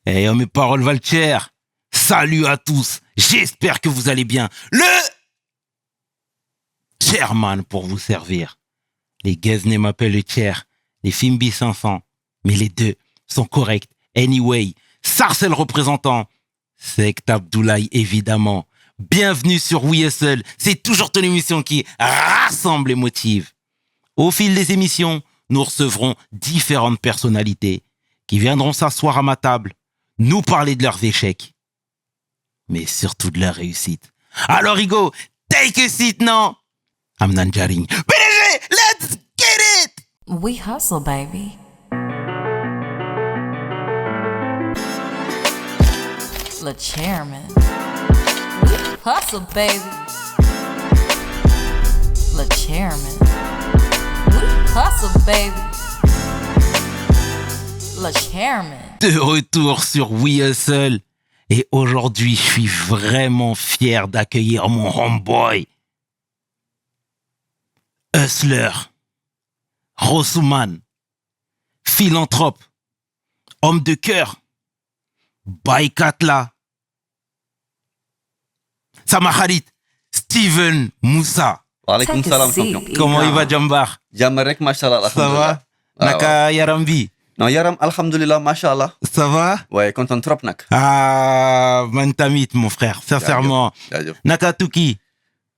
Eh, mes paroles valent cher. Salut à tous. J'espère que vous allez bien. Le chairman pour vous servir. Les Guesnay m'appellent le chair. Les Fimbi 500. Mais les deux sont corrects. Anyway, Sarcel représentant. Sect Abdoulaye, évidemment. Bienvenue sur We Hustle. C'est toujours ton émission qui rassemble et motive. Au fil des émissions, nous recevrons différentes personnalités qui viendront s'asseoir à ma table, nous parler de leurs échecs, mais surtout de leurs réussites. Alors, Hugo, take a seat, non? I'm Nanjaring. PDG, let's get it! We hustle, baby. Le chairman. We hustle, baby. Le chairman. We hustle, baby. Le chairman. De retour sur We Hustle. Et aujourd'hui, je suis vraiment fier d'accueillir mon homeboy. Hustler. Rossouman. Philanthrope. Homme de cœur. Baïkatla. Sama Khalid. Steven Moussa. Walaikum salam, Take a seat. champion. Comment il va, Jambar? Jamarek, mashallah, Ça va? Naka Yarambi? Non, yaram, alhamdulillah, mashallah. Ça va? Ouais, content trop, nak. Ah, Mantamit, mon frère, sincèrement. Jaajëf. Naka Tuki?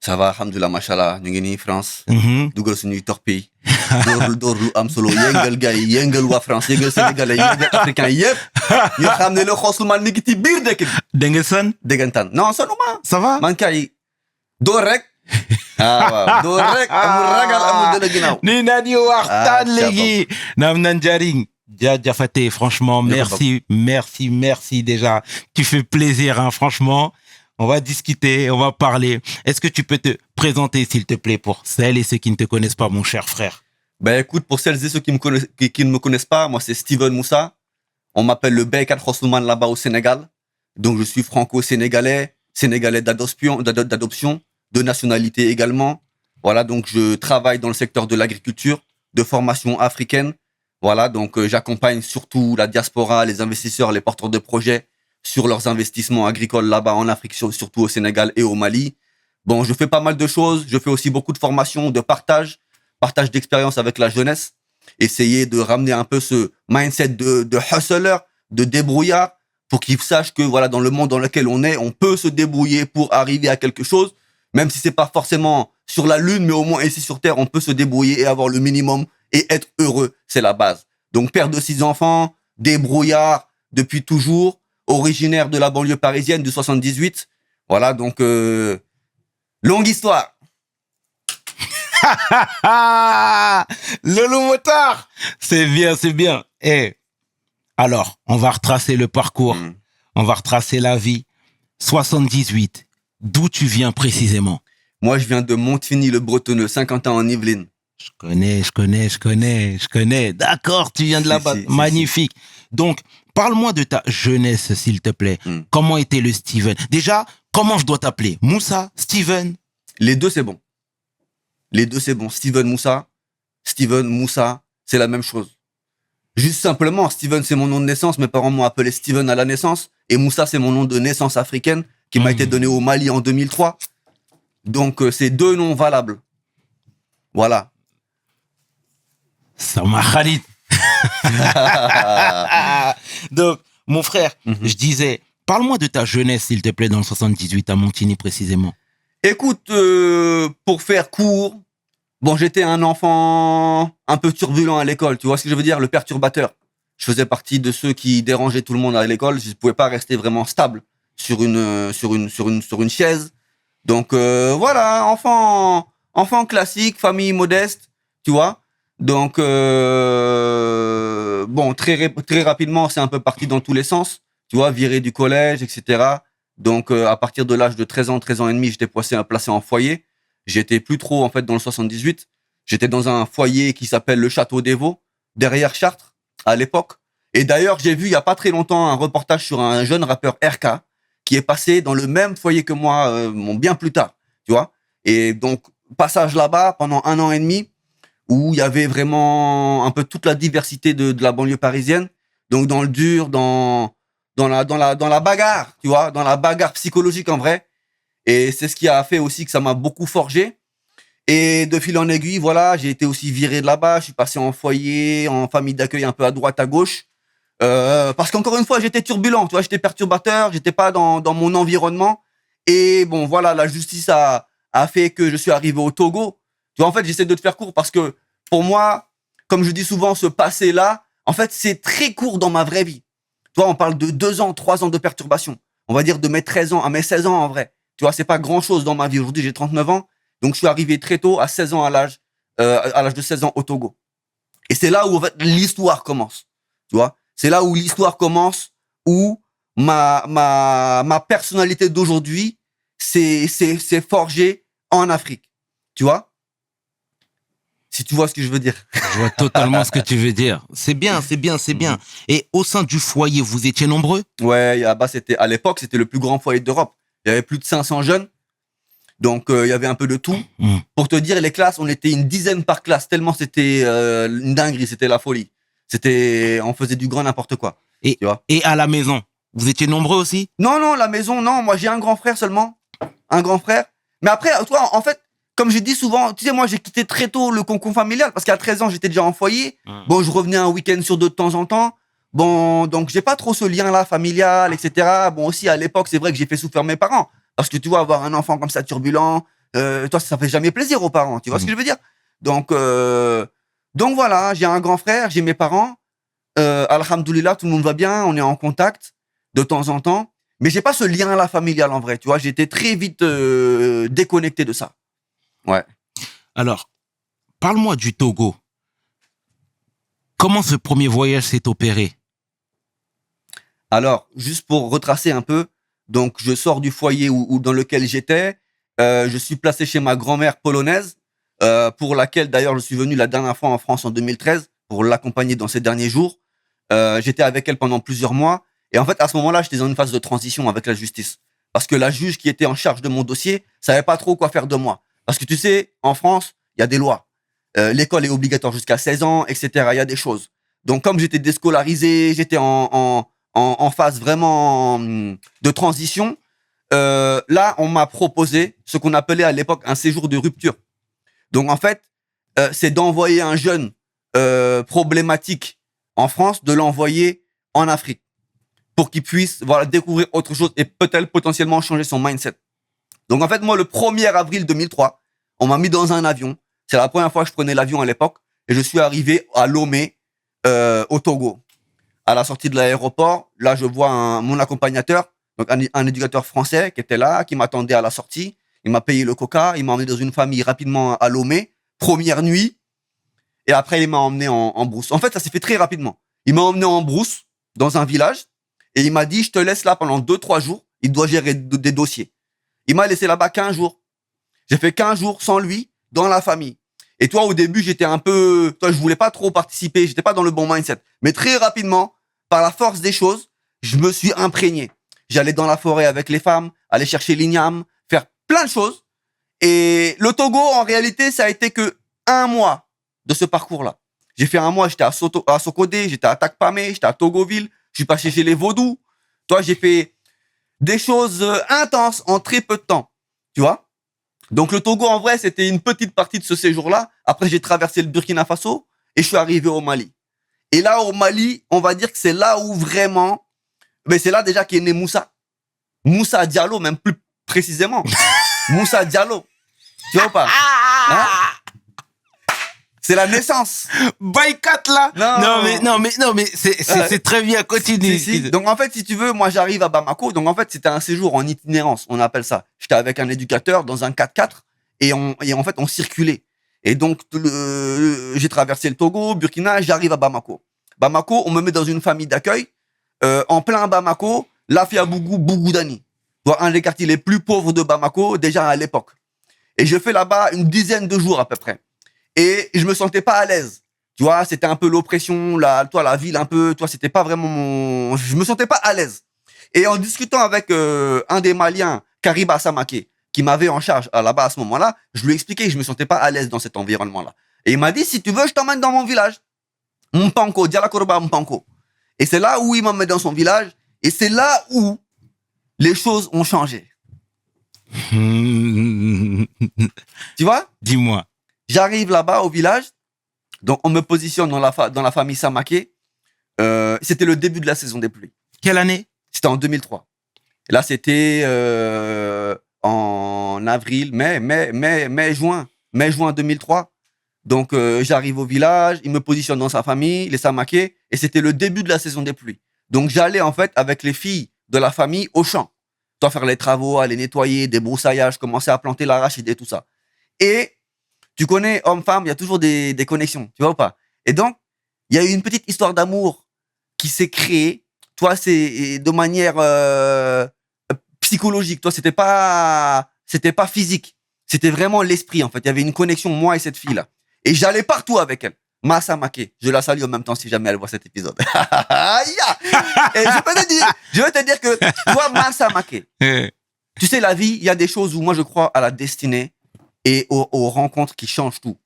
Ça va, alhamdulillah, mashallah. Ñu ngi nii France. Mhm. Dugal suñuy torpille. door lu am solo. Yëngal gars yi, yëngal waa France, yëngal sénégalais, yëngal africain yëpp. ñu xam ne le Xoslumaan mi ngi ci biir dëkk bi. Dengeson? Déggantaan. Non, sonuma. Ça va? Man kay door rek. Ah waaw, door rek. Amul ragal, amul dëgg ginnaaw. Ni nani waxtaan Ah, léegi. Nam Nanjaring. Jafate, franchement, merci déjà. Tu fais plaisir, hein, franchement. On va discuter, on va parler. Est-ce que tu peux te présenter, s'il te plaît, pour celles et ceux qui ne te connaissent pas, mon cher frère? Ben écoute, pour celles et ceux qui ne me connaissent pas, moi c'est Steven Moussa. On m'appelle le Beykat Xoslumaan là-bas au Sénégal. Donc je suis franco-sénégalais, sénégalais d'adoption, de nationalité également. Voilà, donc je travaille dans le secteur de l'agriculture, de formation africaine. Voilà, donc j'accompagne surtout la diaspora, les investisseurs, les porteurs de projets sur leurs investissements agricoles là-bas en Afrique, surtout au Sénégal et au Mali. Bon, je fais pas mal de choses. Je fais aussi beaucoup de formations, de partage d'expérience avec la jeunesse. Essayer de ramener un peu ce mindset de hustler, de débrouillard, pour qu'ils sachent que voilà, dans le monde dans lequel on est, on peut se débrouiller pour arriver à quelque chose, même si c'est pas forcément sur la lune, mais au moins ici sur Terre, on peut se débrouiller et avoir le minimum et être heureux, c'est la base. Donc père de 6 enfants, débrouillard depuis toujours, originaire de la banlieue parisienne du 78. Voilà, donc longue histoire. Lolo Motard, c'est bien. Eh, alors, on va retracer le parcours, on va retracer la vie. 78, d'où tu viens précisément? Moi, je viens de Montigny-le-Bretonneux, 50 ans en Yvelines. Je connais. D'accord, tu viens de là-bas. Si. Magnifique. Donc, parle-moi de ta jeunesse, s'il te plaît. Comment était le Steven? Déjà, comment je dois t'appeler? Moussa? Steven? Les deux, c'est bon. Steven Moussa, c'est la même chose. Juste simplement, Steven, c'est mon nom de naissance. Mes parents m'ont appelé Steven à la naissance. Et Moussa, c'est mon nom de naissance africaine qui m'a été donné au Mali en 2003. Donc, c'est deux noms valables. Voilà. Sama Khalid. Donc, mon frère, je disais, parle-moi de ta jeunesse, s'il te plaît, dans le 78, à Montigny précisément. Écoute, pour faire court, bon, j'étais un enfant un peu turbulent à l'école, tu vois ce que je veux dire, le perturbateur. Je faisais partie de ceux qui dérangeaient tout le monde à l'école, je ne pouvais pas rester vraiment stable sur une chaise. Donc voilà, enfant classique, famille modeste, tu vois. Donc bon, très rapidement, c'est un peu parti dans tous les sens, tu vois, viré du collège, etc. Donc, à partir de l'âge de 13 ans et demi, j'étais placé en foyer. J'étais plus trop, en fait, dans le 78. J'étais dans un foyer qui s'appelle le Château des Vaux, derrière Chartres, à l'époque. Et d'ailleurs, j'ai vu, il y a pas très longtemps, un reportage sur un jeune rappeur RK, qui est passé dans le même foyer que moi, bien plus tard, tu vois. Et donc, passage là-bas pendant 1 an et demi, où il y avait vraiment un peu toute la diversité de la banlieue parisienne. Donc, dans le dur, dans dans la bagarre, tu vois, dans la bagarre psychologique en vrai. Et c'est ce qui a fait aussi que ça m'a beaucoup forgé. Et de fil en aiguille, voilà, j'ai été aussi viré de là-bas. Je suis passé en foyer, en famille d'accueil un peu à droite, à gauche. Parce qu'encore une fois, j'étais turbulent, tu vois, j'étais perturbateur, j'étais pas dans mon environnement. Et bon, voilà, la justice a fait que je suis arrivé au Togo. Tu vois, en fait, j'essaie de te faire court parce que pour moi, comme je dis souvent, ce passé-là, en fait, c'est très court dans ma vraie vie. Tu vois, on parle de 2 ans, 3 ans de perturbation. On va dire de mes 13 ans à mes 16 ans en vrai. Tu vois, c'est pas grand-chose dans ma vie. Aujourd'hui, j'ai 39 ans. Donc, je suis arrivé très tôt, à 16 ans, à l'âge de 16 ans au Togo. Et c'est là où, en fait, l'histoire commence. Tu vois, c'est là où l'histoire commence, où ma personnalité d'aujourd'hui s'est forgée en Afrique. Tu vois? Si tu vois ce que je veux dire. Je vois totalement ce que tu veux dire. C'est bien, c'est bien, c'est bien. Et au sein du foyer, vous étiez nombreux? Ouais, à l'époque, c'était le plus grand foyer d'Europe. Il y avait plus de 500 jeunes. Donc, il y avait un peu de tout. Pour te dire, les classes, on était une dizaine par classe, tellement c'était une dinguerie, c'était la folie. On faisait du grand n'importe quoi. Et, tu vois. Et à la maison, vous étiez nombreux aussi? Non, la maison, non. Moi, j'ai un grand frère seulement. Un grand frère. Mais après, toi, en fait, comme je dis souvent, tu sais, moi, j'ai quitté très tôt le cocon familial parce qu'à 13 ans, j'étais déjà en foyer. Bon, je revenais un week-end sur deux de temps en temps. Bon, donc, j'ai pas trop ce lien-là familial, etc. Bon, aussi, à l'époque, c'est vrai que j'ai fait souffrir mes parents. Parce que tu vois, avoir un enfant comme ça turbulent, toi, ça fait jamais plaisir aux parents. Tu vois ce que je veux dire? Donc voilà, j'ai un grand frère, j'ai mes parents. Alhamdoulilah, tout le monde va bien, on est en contact de temps en temps. Mais j'ai pas ce lien-là familial en vrai. Tu vois, j'ai été très vite déconnecté de ça. Ouais. Alors, parle-moi du Togo. Comment ce premier voyage s'est opéré? Alors, juste pour retracer un peu, donc je sors du foyer dans lequel j'étais. Je suis placé chez ma grand-mère polonaise, pour laquelle d'ailleurs je suis venu la dernière fois en France en 2013 pour l'accompagner dans ces derniers jours. J'étais avec elle pendant plusieurs mois. Et en fait, à ce moment-là, j'étais dans une phase de transition avec la justice. Parce que la juge qui était en charge de mon dossier savait pas trop quoi faire de moi. Parce que tu sais, en France, il y a des lois. L'école est obligatoire jusqu'à 16 ans, etc. Il y a des choses. Donc, comme j'étais déscolarisé, j'étais en phase vraiment de transition, là, on m'a proposé ce qu'on appelait à l'époque un séjour de rupture. Donc, en fait, c'est d'envoyer un jeune problématique en France, de l'envoyer en Afrique pour qu'il puisse découvrir autre chose et peut-être potentiellement changer son mindset. Donc, en fait, moi, le 1er avril 2003, on m'a mis dans un avion. C'est la première fois que je prenais l'avion à l'époque et je suis arrivé à Lomé, au Togo. À la sortie de l'aéroport, là, je vois mon accompagnateur, donc un éducateur français qui était là, qui m'attendait à la sortie. Il m'a payé le coca, il m'a emmené dans une famille rapidement à Lomé, première nuit, et après, il m'a emmené en brousse. En fait, ça s'est fait très rapidement. Il m'a emmené en brousse, dans un village, et il m'a dit, je te laisse là pendant 2-3 jours, il doit gérer des dossiers. Il m'a laissé là-bas 15 jours. J'ai fait 15 jours sans lui, dans la famille. Et toi, au début, j'étais un peu... Toi, je voulais pas trop participer, j'étais pas dans le bon mindset. Mais très rapidement, par la force des choses, je me suis imprégné. J'allais dans la forêt avec les femmes, aller chercher l'igname, faire plein de choses. Et le Togo, en réalité, ça a été que 1 mois de ce parcours-là. J'ai fait 1 mois, j'étais à Sokodé, j'étais à Takpamé, j'étais à Togoville, je suis passé chez les Vaudous. Toi, j'ai fait des choses intenses en très peu de temps. Tu vois? Donc, le Togo, en vrai, c'était une petite partie de ce séjour-là. Après, j'ai traversé le Burkina Faso et je suis arrivé au Mali. Et là, au Mali, on va dire que c'est là où vraiment, mais c'est là déjà qu'est né Moussa. Moussa Diallo, même plus précisément. Moussa Diallo. Tu vois ou pas? Hein? C'est la naissance. Boycott là. Non mais c'est très bien, continue. Si. Donc en fait, si tu veux, moi j'arrive à Bamako. Donc en fait, c'était un séjour en itinérance, on appelle ça. J'étais avec un éducateur dans un 4x4 et en fait on circulait. Et donc j'ai traversé le Togo, Burkina, j'arrive à Bamako. Bamako, on me met dans une famille d'accueil en plein Bamako, Lafiabougou, Bougoudani. Un des quartiers les plus pauvres de Bamako déjà à l'époque. Et je fais là-bas une dizaine de jours à peu près. Et je me sentais pas à l'aise. Tu vois, c'était un peu l'oppression, la ville un peu, toi, c'était pas vraiment je me sentais pas à l'aise. Et en discutant avec un des Maliens, Kariba Samake, qui m'avait en charge là-bas à ce moment-là, je lui ai expliqué que je me sentais pas à l'aise dans cet environnement-là. Et il m'a dit, si tu veux, je t'emmène dans mon village. Mpanko, Dialakoroba Mpanko. Et c'est là où il m'emmène dans son village. Et c'est là où les choses ont changé. Tu vois? Dis-moi. J'arrive là-bas au village, donc on me positionne dans la famille Samaké. C'était le début de la saison des pluies. Quelle année? C'était en 2003. Et là, c'était en avril, mai, juin 2003. Donc, j'arrive au village, il me positionne dans sa famille, les Samaké, et c'était le début de la saison des pluies. Donc, j'allais en fait avec les filles de la famille au champ. Toi, faire les travaux, aller nettoyer, des broussailles, commencer à planter l'arachide et tout ça. Et tu connais, homme-femme, il y a toujours des connexions, tu vois ou pas? Et donc, il y a eu une petite histoire d'amour qui s'est créée. Toi, c'est de manière psychologique. Toi, c'était pas physique. C'était vraiment l'esprit, en fait. Il y avait une connexion, moi et cette fille-là. Et j'allais partout avec elle. Massa Maké. Je la salue en même temps si jamais elle voit cet épisode. Et je veux te dire que toi, Massa Maké, tu sais, la vie, il y a des choses où moi, je crois à la destinée et aux rencontres qui changent tout.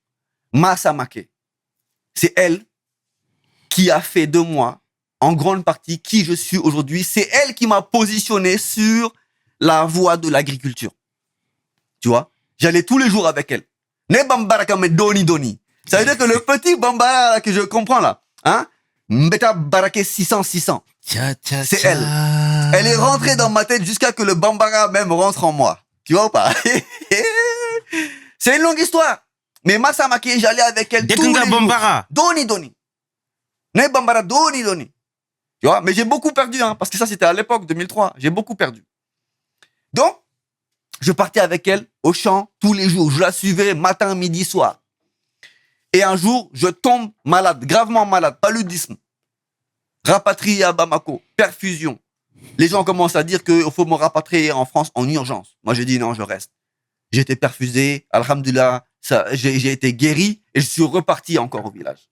Massa Maké, c'est elle qui a fait de moi, en grande partie, qui je suis aujourd'hui. C'est elle qui m'a positionné sur la voie de l'agriculture. Tu vois? J'allais tous les jours avec elle. Ne bambaraka me doni. Ça veut dire que le petit bambara là, que je comprends là, hein? Mbeta baraké 600. C'est elle. Elle est rentrée dans ma tête jusqu'à que le bambara même rentre en moi. Tu vois ou pas? C'est une longue histoire. Mais Massa Maké, j'allais avec elle tous les jours. Bambara. Doni. Ne bambara doni. Tu vois? Mais j'ai beaucoup perdu, hein, parce que ça c'était à l'époque 2003. J'ai beaucoup perdu. Donc, je partais avec elle au champ tous les jours. Je la suivais matin, midi, soir. Et un jour, je tombe malade, gravement malade, paludisme. Rapatrié à Bamako, perfusion. Les gens commencent à dire qu'il faut me rapatrier en France en urgence. Moi, j'ai dit non, je reste. J'ai été perfusé, alhamdoulilah, j'ai été guéri et je suis reparti encore au village.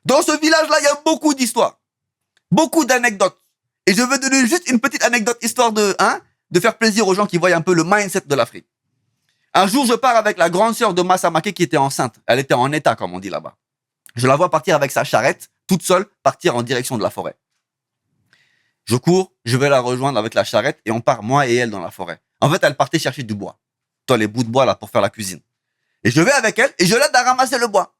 Dans ce village-là, il y a beaucoup d'histoires, beaucoup d'anecdotes. Et je veux donner juste une petite anecdote, histoire de faire plaisir aux gens qui voient un peu le mindset de l'Afrique. Un jour, je pars avec la grande sœur de Massa Maké qui était enceinte. Elle était en état, comme on dit là-bas. Je la vois partir avec sa charrette, toute seule, partir en direction de la forêt. Je cours, je vais la rejoindre avec la charrette et on part, moi et elle, dans la forêt. En fait, elle partait chercher du bois. Toi, les bouts de bois, là, pour faire la cuisine. Et je vais avec elle et je l'aide à ramasser le bois.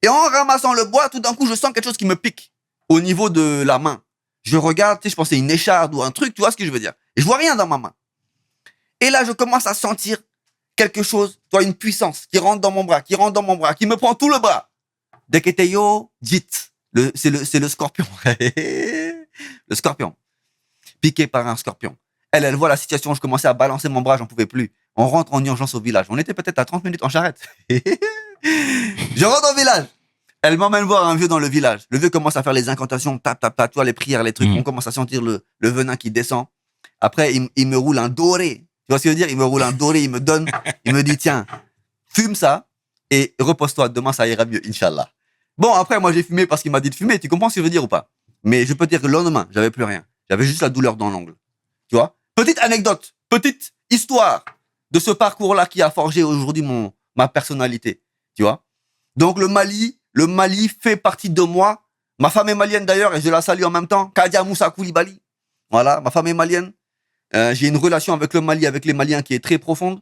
Et en ramassant le bois, tout d'un coup, je sens quelque chose qui me pique au niveau de la main. Je regarde, tu sais, je pensais une écharde ou un truc, tu vois ce que je veux dire. Et je vois rien dans ma main. Et là, je commence à sentir quelque chose, toi, une puissance qui rentre dans mon bras, qui me prend tout le bras. Deketeyo, dit. C'est le scorpion. Le scorpion. Piqué par un scorpion. Elle voit la situation, je commençais à balancer mon bras, j'en pouvais plus. On rentre en urgence au village. On était peut-être à 30 minutes en charrette. Je rentre au village. Elle m'emmène voir un vieux dans le village. Le vieux commence à faire les incantations, tap, tu vois, les prières, les trucs. On commence à sentir le venin qui descend. Après, il me roule un doré. Tu vois ce que je veux dire? Il me roule un doré, il me donne, il me dit, tiens, fume ça et repose-toi. Demain, ça ira mieux, Inch'Allah. Bon, après, moi, j'ai fumé parce qu'il m'a dit de fumer. Tu comprends ce que je veux dire ou pas? Mais je peux te dire que le lendemain, j'avais plus rien. J'avais juste la douleur dans l'ongle. Tu vois? Petite anecdote, petite histoire de ce parcours-là qui a forgé aujourd'hui ma personnalité. Tu vois? Donc, le Mali fait partie de moi. Ma femme est malienne d'ailleurs et je la salue en même temps. Kadia Moussa Koulibaly. Voilà, ma femme est malienne. J'ai une relation avec le Mali, avec les Maliens qui est très profonde.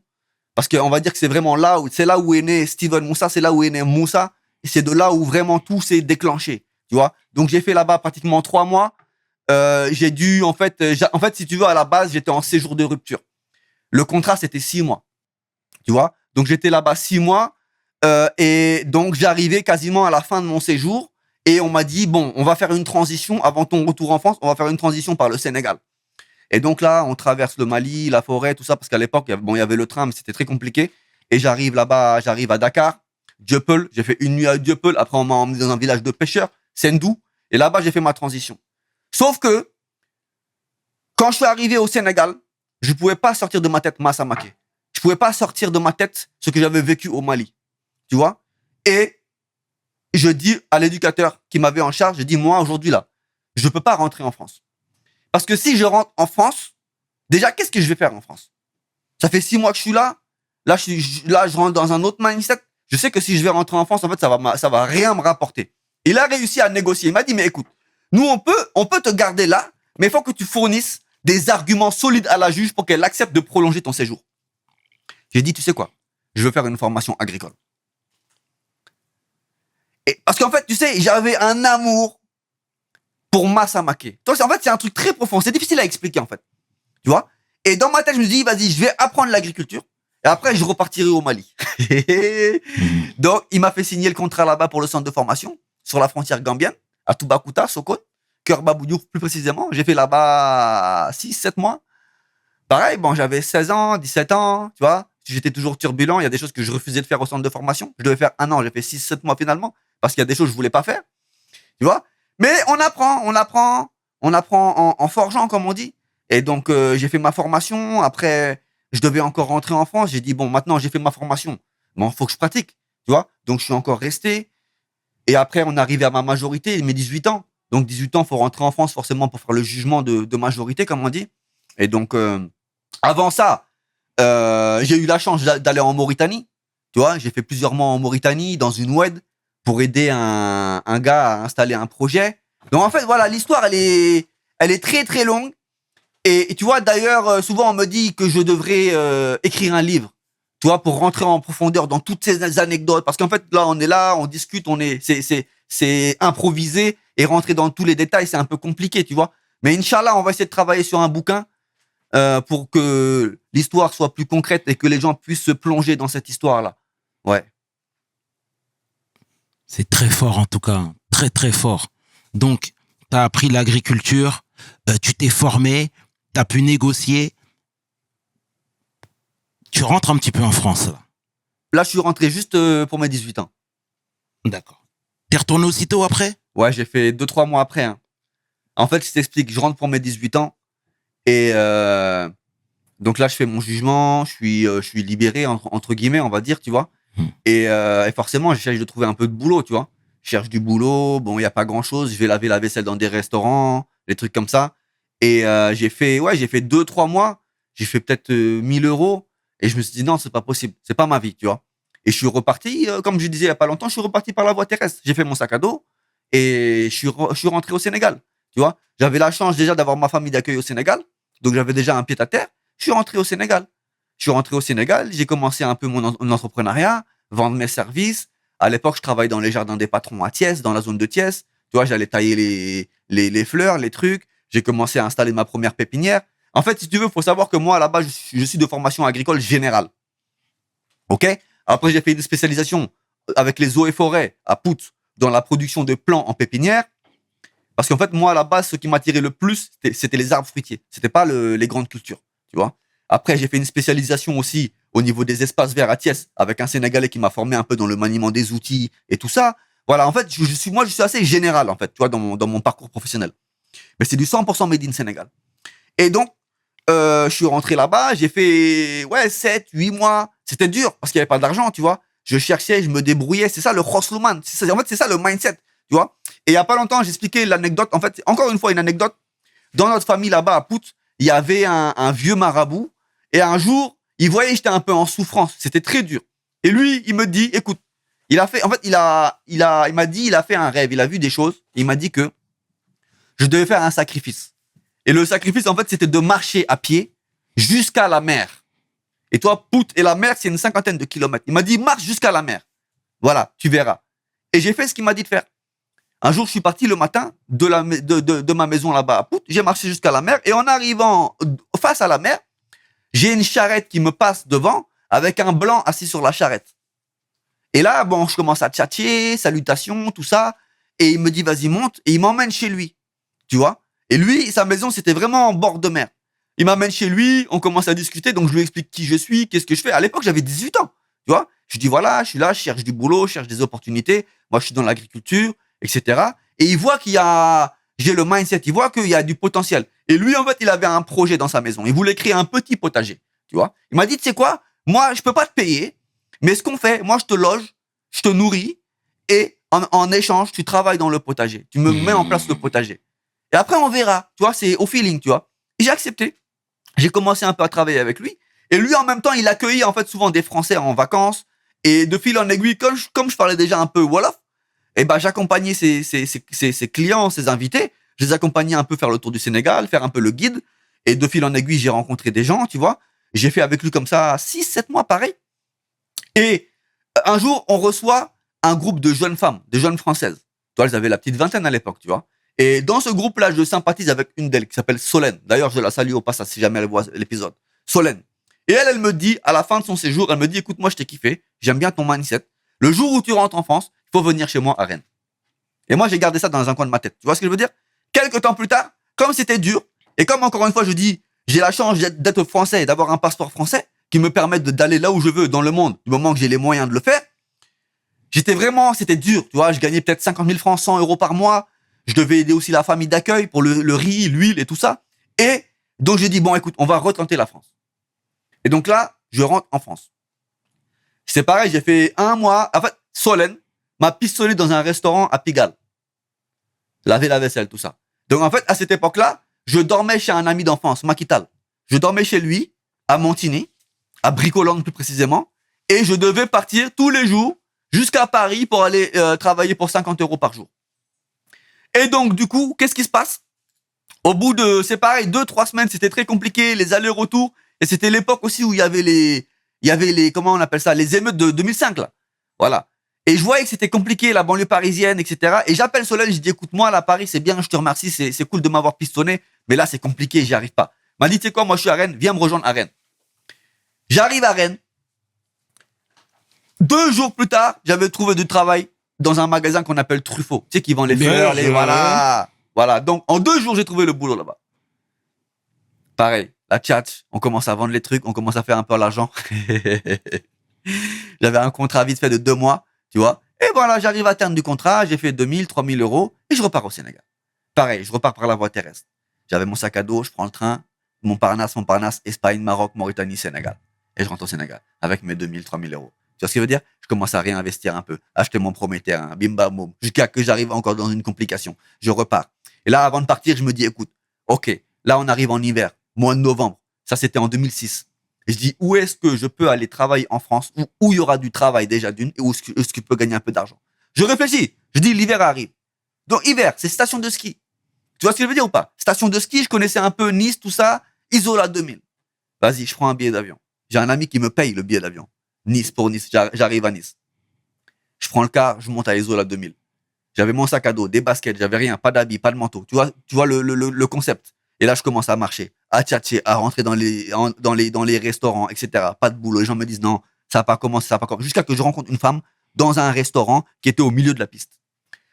Parce qu'on va dire que c'est vraiment c'est là où est né Steven Moussa, c'est là où est né Moussa. Et c'est de là où vraiment tout s'est déclenché. Tu vois? Donc, j'ai fait là-bas pratiquement 3 mois. J'ai dû, en fait, si tu veux, à la base, j'étais en séjour de rupture. Le contrat, c'était 6 mois. Tu vois? Donc, j'étais là-bas 6 mois. Et donc, j'arrivais quasiment à la fin de mon séjour. Et on m'a dit, bon, on va faire une transition avant ton retour en France. On va faire une transition par le Sénégal. Et donc là, on traverse le Mali, la forêt, tout ça, parce qu'à l'époque, il y avait le train, mais c'était très compliqué. Et j'arrive là-bas, j'arrive à Dakar, Dieuppeul. J'ai fait une nuit à Dieuppeul. Après, on m'a emmené dans un village de pêcheurs, Sendou. Et là-bas, j'ai fait ma transition. Sauf que, quand je suis arrivé au Sénégal, je pouvais pas sortir de ma tête Massa Maké. Je pouvais pas sortir de ma tête ce que j'avais vécu au Mali. Tu vois? Et je dis à l'éducateur qui m'avait en charge, je dis, moi, aujourd'hui, là, je peux pas rentrer en France. Parce que si je rentre en France, déjà, qu'est-ce que je vais faire en France? Ça fait 6 mois que je suis là. Là, je rentre dans un autre mindset. Je sais que si je vais rentrer en France, en fait, ça va rien me rapporter. Il a réussi à négocier. Il m'a dit, mais écoute, nous, on peut te garder là, Mais il faut que tu fournisses des arguments solides à la juge pour qu'elle accepte de prolonger ton séjour. J'ai dit, tu sais quoi? Je veux faire une formation agricole. Et parce qu'en fait, tu sais, j'avais un amour pour Massa Maké. En fait, c'est un truc très profond. C'est difficile à expliquer, en fait. Tu vois? Et dans ma tête, je me dis, vas-y, je vais apprendre l'agriculture. Et après, je repartirai au Mali. Donc, il m'a fait signer le contrat là-bas pour le centre de formation, sur la frontière gambienne, à Toubacouta, Sokone, Cœur Baboudiou plus précisément. J'ai fait là-bas 6-7 mois. Pareil, bon, j'avais 16 ans, 17 ans, tu vois. J'étais toujours turbulent. Il y a des choses que je refusais de faire au centre de formation. Je devais faire 1 an, j'ai fait 6-7 mois finalement, parce qu'il y a des choses que je voulais pas faire. Tu vois. Mais on apprend en forgeant, comme on dit. Et donc, j'ai fait ma formation. Après, je devais encore rentrer en France. J'ai dit, bon, maintenant, j'ai fait ma formation. Bon, faut que je pratique, tu vois. Donc, je suis encore resté. Et après, on est arrivé à ma majorité, mes 18 ans. Donc, 18 ans, faut rentrer en France forcément pour faire le jugement de majorité, comme on dit. Et donc, avant ça, j'ai eu la chance d'aller en Mauritanie. Tu vois, j'ai fait plusieurs mois en Mauritanie, dans une WED, pour aider un gars à installer un projet. Donc, en fait, voilà, l'histoire, elle est très, très longue. Et tu vois, d'ailleurs, souvent, on me dit que je devrais écrire un livre, tu vois, pour rentrer en profondeur dans toutes ces anecdotes. Parce qu'en fait, là, on discute, c'est improvisé, et rentrer dans tous les détails, c'est un peu compliqué, tu vois. Mais Inch'Allah, on va essayer de travailler sur un bouquin pour que l'histoire soit plus concrète et que les gens puissent se plonger dans cette histoire-là. Ouais. C'est très fort en tout cas, très très fort. Donc, tu as appris l'agriculture, tu t'es formé, tu as pu négocier. Tu rentres un petit peu en France là. Là, je suis rentré juste pour mes 18 ans. D'accord. T'es retourné aussitôt après? Ouais, j'ai fait 2-3 mois après. Hein. En fait, je t'explique, je rentre pour mes 18 ans et donc là, je fais mon jugement, je suis libéré entre guillemets, on va dire, tu vois. Et forcément, j'essaie de trouver un peu de boulot, tu vois. Je cherche du boulot, bon, il y a pas grand-chose, je vais laver la vaisselle dans des restaurants, des trucs comme ça. Et j'ai fait 2-3 mois, j'ai fait peut-être 1 000 euros et je me suis dit non, c'est pas possible, c'est pas ma vie, tu vois. Et je suis reparti, comme je disais il y a pas longtemps, je suis reparti par la voie terrestre. J'ai fait mon sac à dos et je suis rentré au Sénégal, tu vois. J'avais la chance déjà d'avoir ma famille d'accueil au Sénégal, donc j'avais déjà un pied à terre. Je suis rentré au Sénégal. J'ai commencé un peu mon entrepreneuriat, vendre mes services. À l'époque, je travaillais dans les jardins des patrons à Thiès, dans la zone de Thiès. Tu vois, j'allais tailler les fleurs, les trucs. J'ai commencé à installer ma première pépinière. En fait, si tu veux, il faut savoir que moi, là-bas, je suis de formation agricole générale. OK? Après, j'ai fait une spécialisation avec les eaux et forêts à Pout dans la production de plants en pépinière. Parce qu'en fait, moi, à la base, ce qui m'attirait le plus, c'était les arbres fruitiers. C'était pas les grandes cultures, tu vois. Après, j'ai fait une spécialisation aussi au niveau des espaces verts à Thiès avec un Sénégalais qui m'a formé un peu dans le maniement des outils et tout ça. Voilà, en fait, je suis assez général, en fait, tu vois, dans mon parcours professionnel. Mais c'est du 100% made in Sénégal. Et donc, je suis rentré là-bas, j'ai fait 7, 8 mois. C'était dur parce qu'il n'y avait pas d'argent, tu vois. Je cherchais, je me débrouillais. C'est ça le Khoslouman. En fait, c'est ça le mindset, tu vois. Et il n'y a pas longtemps, j'expliquais l'anecdote. En fait, encore une fois, une anecdote. Dans notre famille là-bas à Pout, il y avait un vieux marabout. Et un jour, il voyait que j'étais un peu en souffrance. C'était très dur. Et lui, il me dit, écoute, il m'a dit, il a fait un rêve. Il a vu des choses. Et il m'a dit que je devais faire un sacrifice. Et le sacrifice, en fait, c'était de marcher à pied jusqu'à la mer. Et toi, Pout et la mer, c'est une 50aine de kilomètres. Il m'a dit, marche jusqu'à la mer. Voilà, tu verras. Et j'ai fait ce qu'il m'a dit de faire. Un jour, je suis parti le matin de ma maison là-bas à Pout. J'ai marché jusqu'à la mer. Et en arrivant face à la mer, j'ai une charrette qui me passe devant avec un blanc assis sur la charrette. Et là, bon, je commence à tchatcher, salutations, tout ça. Et il me dit, vas-y, monte. Et il m'emmène chez lui. Tu vois? Et lui, sa maison, c'était vraiment en bord de mer. Il m'amène chez lui, on commence à discuter, donc je lui explique qui je suis, qu'est-ce que je fais. À l'époque, j'avais 18 ans. Tu vois? Je dis, voilà, je suis là, je cherche du boulot, je cherche des opportunités. Moi, je suis dans l'agriculture, etc. Et il voit j'ai le mindset, il voit qu'il y a du potentiel. Et lui, en fait, il avait un projet dans sa maison. Il voulait créer un petit potager. Tu vois? Il m'a dit, tu sais quoi? Moi, je peux pas te payer, mais ce qu'on fait, moi, je te loge, je te nourris, et en échange, tu travailles dans le potager. Tu me mets en place le potager. Et après, on verra. Tu vois, c'est au feeling, tu vois. Et j'ai accepté. J'ai commencé un peu à travailler avec lui. Et lui, en même temps, il accueillait, en fait, souvent des Français en vacances. Et de fil en aiguille, comme je parlais déjà un peu Wolof, eh ben, j'accompagnais ses clients, ses invités. Je les accompagnais un peu faire le tour du Sénégal, faire un peu le guide. Et de fil en aiguille, j'ai rencontré des gens, tu vois. J'ai fait avec lui comme ça 6-7 mois, pareil. Et un jour, on reçoit un groupe de jeunes femmes, de jeunes françaises. Tu vois, elles avaient la petite vingtaine à l'époque, tu vois. Et dans ce groupe-là, je sympathise avec une d'elles qui s'appelle Solène. D'ailleurs, je la salue au passage si jamais elle voit l'épisode. Solène. Et elle me dit, à la fin de son séjour, elle me dit, écoute, moi, je t'ai kiffé. J'aime bien ton mindset. Le jour où tu rentres en France, il faut venir chez moi à Rennes. Et moi, j'ai gardé ça dans un coin de ma tête. Tu vois ce que je veux dire? Quelques temps plus tard, comme c'était dur, et comme encore une fois, je dis, j'ai la chance d'être français et d'avoir un passeport français qui me permet d'aller là où je veux dans le monde, du moment que j'ai les moyens de le faire. C'était dur, tu vois, je gagnais peut-être 50 000 francs, 100 euros par mois. Je devais aider aussi la famille d'accueil pour le riz, l'huile et tout ça. Et donc, j'ai dit, bon, écoute, on va retenter la France. Et donc là, je rentre en France. C'est pareil, j'ai fait un mois. En fait, Solène m'a pistonné dans un restaurant à Pigalle. Laver la vaisselle, tout ça. Donc, en fait, à cette époque-là, je dormais chez un ami d'enfance, Makital. Je dormais chez lui, à Montigny, à Bricolande plus précisément. Et je devais partir tous les jours jusqu'à Paris pour aller travailler pour 50 euros par jour. Et donc, du coup, qu'est-ce qui se passe? Au bout de, c'est pareil, 2-3 semaines, c'était très compliqué, les allers-retours. Et c'était l'époque aussi où il y avait les, comment on appelle ça, les émeutes de 2005, là. Voilà. Et je voyais que c'était compliqué, la banlieue parisienne, etc. Et j'appelle Solène, je dis, écoute, moi, là, Paris, c'est bien, je te remercie, c'est cool de m'avoir pistonné. Mais là, c'est compliqué, j'y arrive pas. Elle m'a dit, tu sais quoi, moi, je suis à Rennes, viens me rejoindre à Rennes. J'arrive à Rennes. 2 jours plus tard, j'avais trouvé du travail dans un magasin qu'on appelle Truffaut. Tu sais, qui vend les fleurs, voilà. Voilà. Donc, en 2 jours, j'ai trouvé le boulot là-bas. Pareil. La tchatch, on commence à vendre les trucs, on commence à faire un peu l'argent. J'avais un contrat vite fait de 2 mois, tu vois. Et voilà, j'arrive à terme du contrat, j'ai fait 2000, 3000 euros et je repars au Sénégal. Pareil, je repars par la voie terrestre. J'avais mon sac à dos, je prends le train, Montparnasse, Espagne, Maroc, Mauritanie, Sénégal. Et je rentre au Sénégal avec mes 2000, 3000 euros. Tu vois ce que je veux dire? Je commence à réinvestir un peu, acheter mon premier terrain, bim bam boum, jusqu'à que j'arrive encore dans une complication. Je repars. Et là, avant de partir, je me dis, écoute, ok, là on arrive en hiver, mois de novembre. Ça, c'était en 2006. Et je dis, où est-ce que je peux aller travailler en France, où il y aura du travail déjà d'une, et où est-ce que je peux gagner un peu d'argent? Je réfléchis. Je dis, l'hiver arrive. Donc, hiver, c'est station de ski. Tu vois ce que je veux dire ou pas? Station de ski, je connaissais un peu Nice, tout ça. Isola 2000. Vas-y, je prends un billet d'avion. J'ai un ami qui me paye le billet d'avion. Nice pour Nice. J'arrive à Nice. Je prends le car, je monte à Isola 2000. J'avais mon sac à dos, des baskets, j'avais rien, pas d'habits, pas de manteau. Tu vois le concept. Et là, je commence à marcher, à tchatcher, à rentrer dans les restaurants, etc. Pas de boulot. Les gens me disent non, ça va pas commencer, ça va pas commencer. Jusqu'à que je rencontre une femme dans un restaurant qui était au milieu de la piste.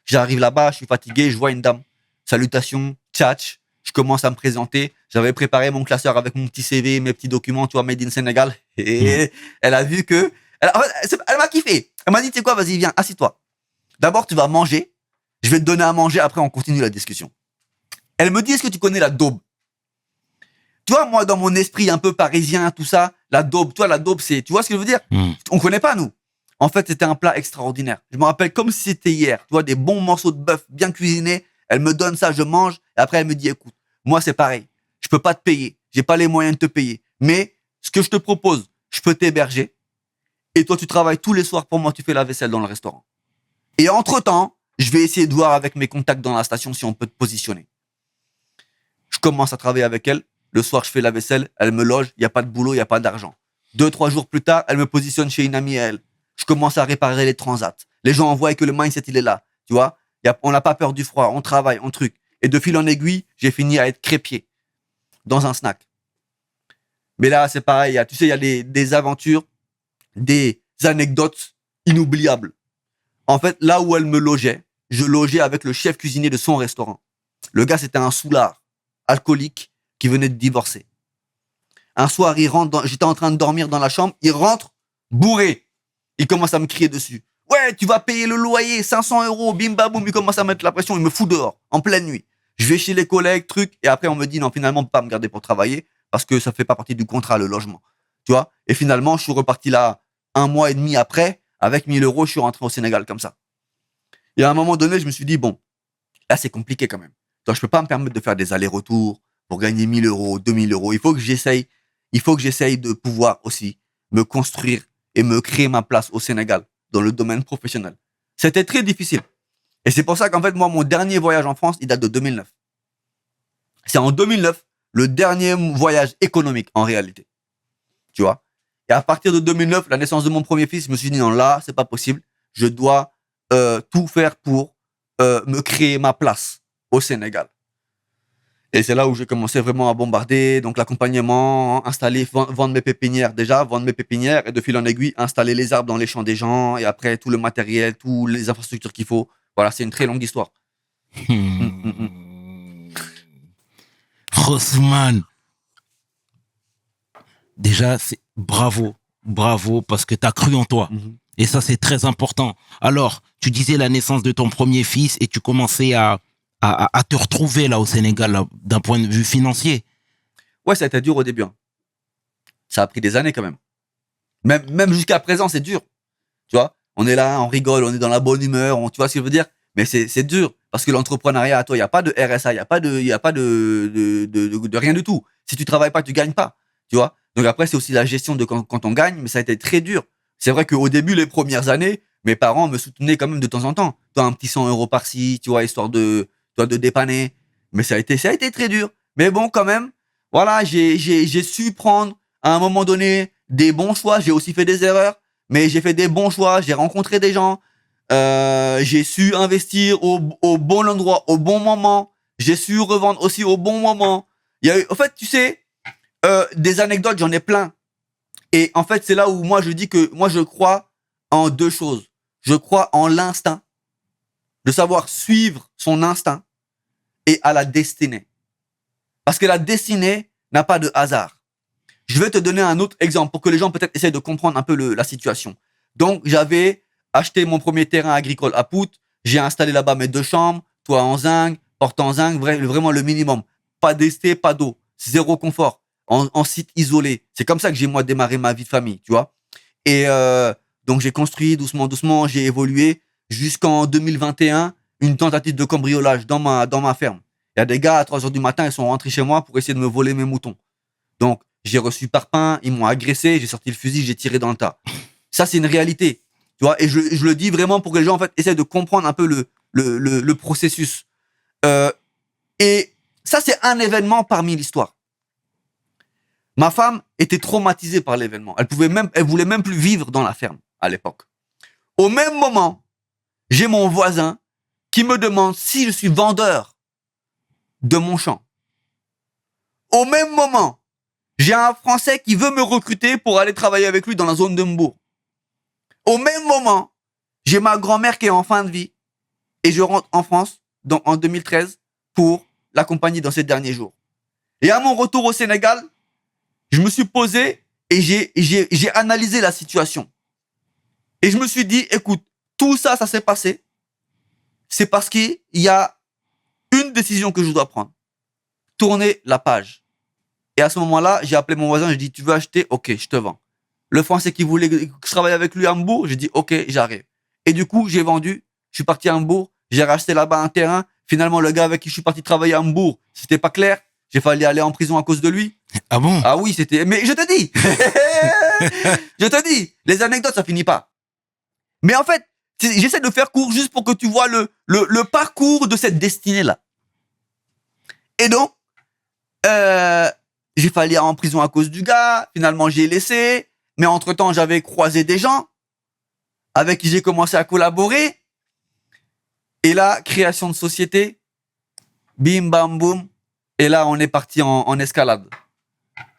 J'arrive là-bas, je suis fatigué, je vois une dame. Salutations, tchatch. Je commence à me présenter. J'avais préparé mon classeur avec mon petit CV, mes petits documents, tu vois, made in Sénégal. Et elle a vu que, elle m'a kiffé. Elle m'a dit, tu sais quoi, vas-y, viens, assis-toi. D'abord, tu vas manger. Je vais te donner à manger. Après, on continue la discussion. Elle me dit, est-ce que tu connais la daube? Tu vois, moi, dans mon esprit un peu parisien, tout ça, la daube, toi, la daube, c'est, tu vois ce que je veux dire? On connaît pas, nous. En fait, c'était un plat extraordinaire. Je me rappelle comme si c'était hier. Tu vois, des bons morceaux de bœuf bien cuisinés. Elle me donne ça, je mange. Et après, elle me dit, écoute, moi, c'est pareil. Je peux pas te payer. J'ai pas les moyens de te payer. Mais, ce que je te propose, je peux t'héberger. Et toi, tu travailles tous les soirs pour moi, tu fais la vaisselle dans le restaurant. Et entre-temps, je vais essayer de voir avec mes contacts dans la station si on peut te positionner. Je commence à travailler avec elle. Le soir, je fais la vaisselle. Elle me loge. Il n'y a pas de boulot, il n'y a pas d'argent. 2-3 jours plus tard, elle me positionne chez une amie à elle. Je commence à réparer les transats. Les gens voient que le mindset, il est là. Tu vois? On n'a pas peur du froid. On travaille, on truc. Et de fil en aiguille, j'ai fini à être crépier dans un snack. Mais là, c'est pareil. Tu sais, il y a des aventures, des anecdotes inoubliables. En fait, là où elle me logeait, je logeais avec le chef cuisinier de son restaurant. Le gars, c'était un soulard, alcoolique, qui venait de divorcer. Un soir, il rentre, j'étais en train de dormir dans la chambre, il rentre, bourré. Il commence à me crier dessus. Ouais, tu vas payer le loyer, 500 euros, bim baboum, il commence à mettre la pression, il me fout dehors, en pleine nuit. Je vais chez les collègues, truc, et après on me dit non, finalement, on peut pas me garder pour travailler, parce que ça fait pas partie du contrat, le logement. Tu vois? Et finalement, je suis reparti là 1 mois et demi après, avec 1000 euros, je suis rentré au Sénégal comme ça. Et à un moment donné, je me suis dit, bon, là, c'est compliqué quand même. Donc, je peux pas me permettre de faire des allers-retours pour gagner 1000 euros, 2000 euros. Il faut que j'essaye de pouvoir aussi me construire et me créer ma place au Sénégal dans le domaine professionnel. C'était très difficile. Et c'est pour ça qu'en fait, moi, mon dernier voyage en France, il date de 2009. C'est en 2009 le dernier voyage économique en réalité. Tu vois. Et à partir de 2009, la naissance de mon premier fils, je me suis dit non, là, c'est pas possible. Je dois tout faire pour me créer ma place au Sénégal. Et c'est là où j'ai commencé vraiment à bombarder. Donc l'accompagnement, installer, vendre mes pépinières déjà, vendre mes pépinières et de fil en aiguille, installer les arbres dans les champs des gens et après tout le matériel, toutes les infrastructures qu'il faut. Voilà, c'est une très longue histoire. Rossman, déjà, bravo, parce que tu as cru en toi. Et ça, c'est très important. Alors, tu disais la naissance de ton premier fils et tu commençais à te retrouver là au Sénégal là, d'un point de vue financier. Ouais, ça a été dur au début. Hein. Ça a pris des années quand même. Même jusqu'à présent, c'est dur. Tu vois, on est là, on rigole, on est dans la bonne humeur, tu vois ce que je veux dire. Mais c'est dur parce que l'entrepreneuriat, toi, il y a pas de RSA, il y a pas de rien du tout. Si tu travailles pas, tu gagnes pas. Tu vois. Donc après, c'est aussi la gestion de quand on gagne, mais ça a été très dur. C'est vrai qu'au début, les premières années, mes parents me soutenaient quand même de temps en temps. Toi, un petit 100 € par-ci, tu vois, histoire de dépanner. Mais ça a été très dur. Mais bon, quand même, voilà, j'ai su prendre à un moment donné des bons choix. J'ai aussi fait des erreurs, mais j'ai fait des bons choix. J'ai rencontré des gens. J'ai su investir au bon endroit, au bon moment. J'ai su revendre aussi au bon moment. Il y a eu, en fait, tu sais, des anecdotes, j'en ai plein. Et en fait, c'est là où moi je dis que moi je crois en deux choses. Je crois en l'instinct, de savoir suivre son instinct, et à la destinée. Parce que la destinée n'a pas de hasard. Je vais te donner un autre exemple pour que les gens peut-être essayent de comprendre un peu la situation. Donc, j'avais acheté mon premier terrain agricole à Pout. J'ai installé là-bas mes 2 chambres, toit en zinc, porte en zinc, vraiment le minimum. Pas d'esté, pas d'eau, zéro confort, en site isolé. C'est comme ça que j'ai moi démarré ma vie de famille, tu vois. Et donc, j'ai construit doucement, j'ai évolué jusqu'en 2021, une tentative de cambriolage dans ma ferme. Il y a des gars à 3h du matin, ils sont rentrés chez moi pour essayer de me voler mes moutons. Donc, j'ai reçu parpaing, ils m'ont agressé, j'ai sorti le fusil, j'ai tiré dans le tas. Ça, c'est une réalité. Tu vois, et je le dis vraiment pour que les gens, en fait, essaient de comprendre un peu le processus. Et ça, c'est un événement parmi l'histoire. Ma femme était traumatisée par l'événement. Elle voulait même plus vivre dans la ferme à l'époque. Au même moment, j'ai mon voisin qui me demande si je suis vendeur de mon champ. Au même moment, j'ai un Français qui veut me recruter pour aller travailler avec lui dans la zone de Mbourg. Au même moment, j'ai ma grand-mère qui est en fin de vie et je rentre en France en 2013 pour l'accompagner dans ces derniers jours. Et à mon retour au Sénégal, je me suis posé et j'ai analysé la situation. Et je me suis dit, écoute, tout ça, ça s'est passé. C'est parce qu'il y a une décision que je dois prendre. Tourner la page. Et à ce moment-là, j'ai appelé mon voisin, j'ai dit, tu veux acheter? Ok, je te vends. Le Français qui voulait que je travaille avec lui à Hambourg, j'ai dit, ok, j'arrive. Et du coup, j'ai vendu, je suis parti à Hambourg, j'ai racheté là-bas un terrain. Finalement, le gars avec qui je suis parti travailler à Hambourg, c'était pas clair. J'ai failli aller en prison à cause de lui. Ah bon? Ah oui, c'était... Mais je te dis je te dis, les anecdotes, ça finit pas. Mais en fait, j'essaie de faire court juste pour que tu vois le parcours de cette destinée-là. Et donc, j'ai failli aller en prison à cause du gars. Finalement, j'ai laissé. Mais entre-temps, j'avais croisé des gens avec qui j'ai commencé à collaborer. Et là, création de société. Bim, bam, boum. Et là, on est parti en escalade.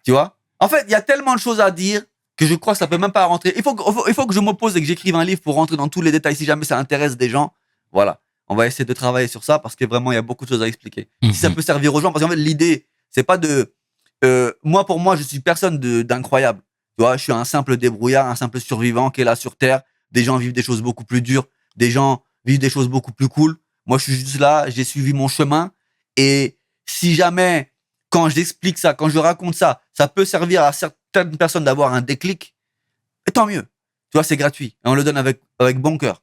Tu vois? En fait, il y a tellement de choses à dire que je crois que ça peut même pas rentrer. Il faut que je me pose et que j'écrive un livre pour rentrer dans tous les détails si jamais ça intéresse des gens. Voilà. On va essayer de travailler sur ça parce que vraiment, il y a beaucoup de choses à expliquer. Si ça peut servir aux gens, parce qu'en fait, l'idée, c'est pas de... moi, pour moi, je suis personne d'incroyable. Tu vois, je suis un simple débrouillard, un simple survivant qui est là sur Terre. Des gens vivent des choses beaucoup plus dures. Des gens vivent des choses beaucoup plus cool. Moi, je suis juste là, j'ai suivi mon chemin. Et si jamais, quand j'explique ça, quand je raconte ça, ça peut servir à certaines personnes d'avoir un déclic, et tant mieux. Tu vois, c'est gratuit. Et on le donne avec bon cœur.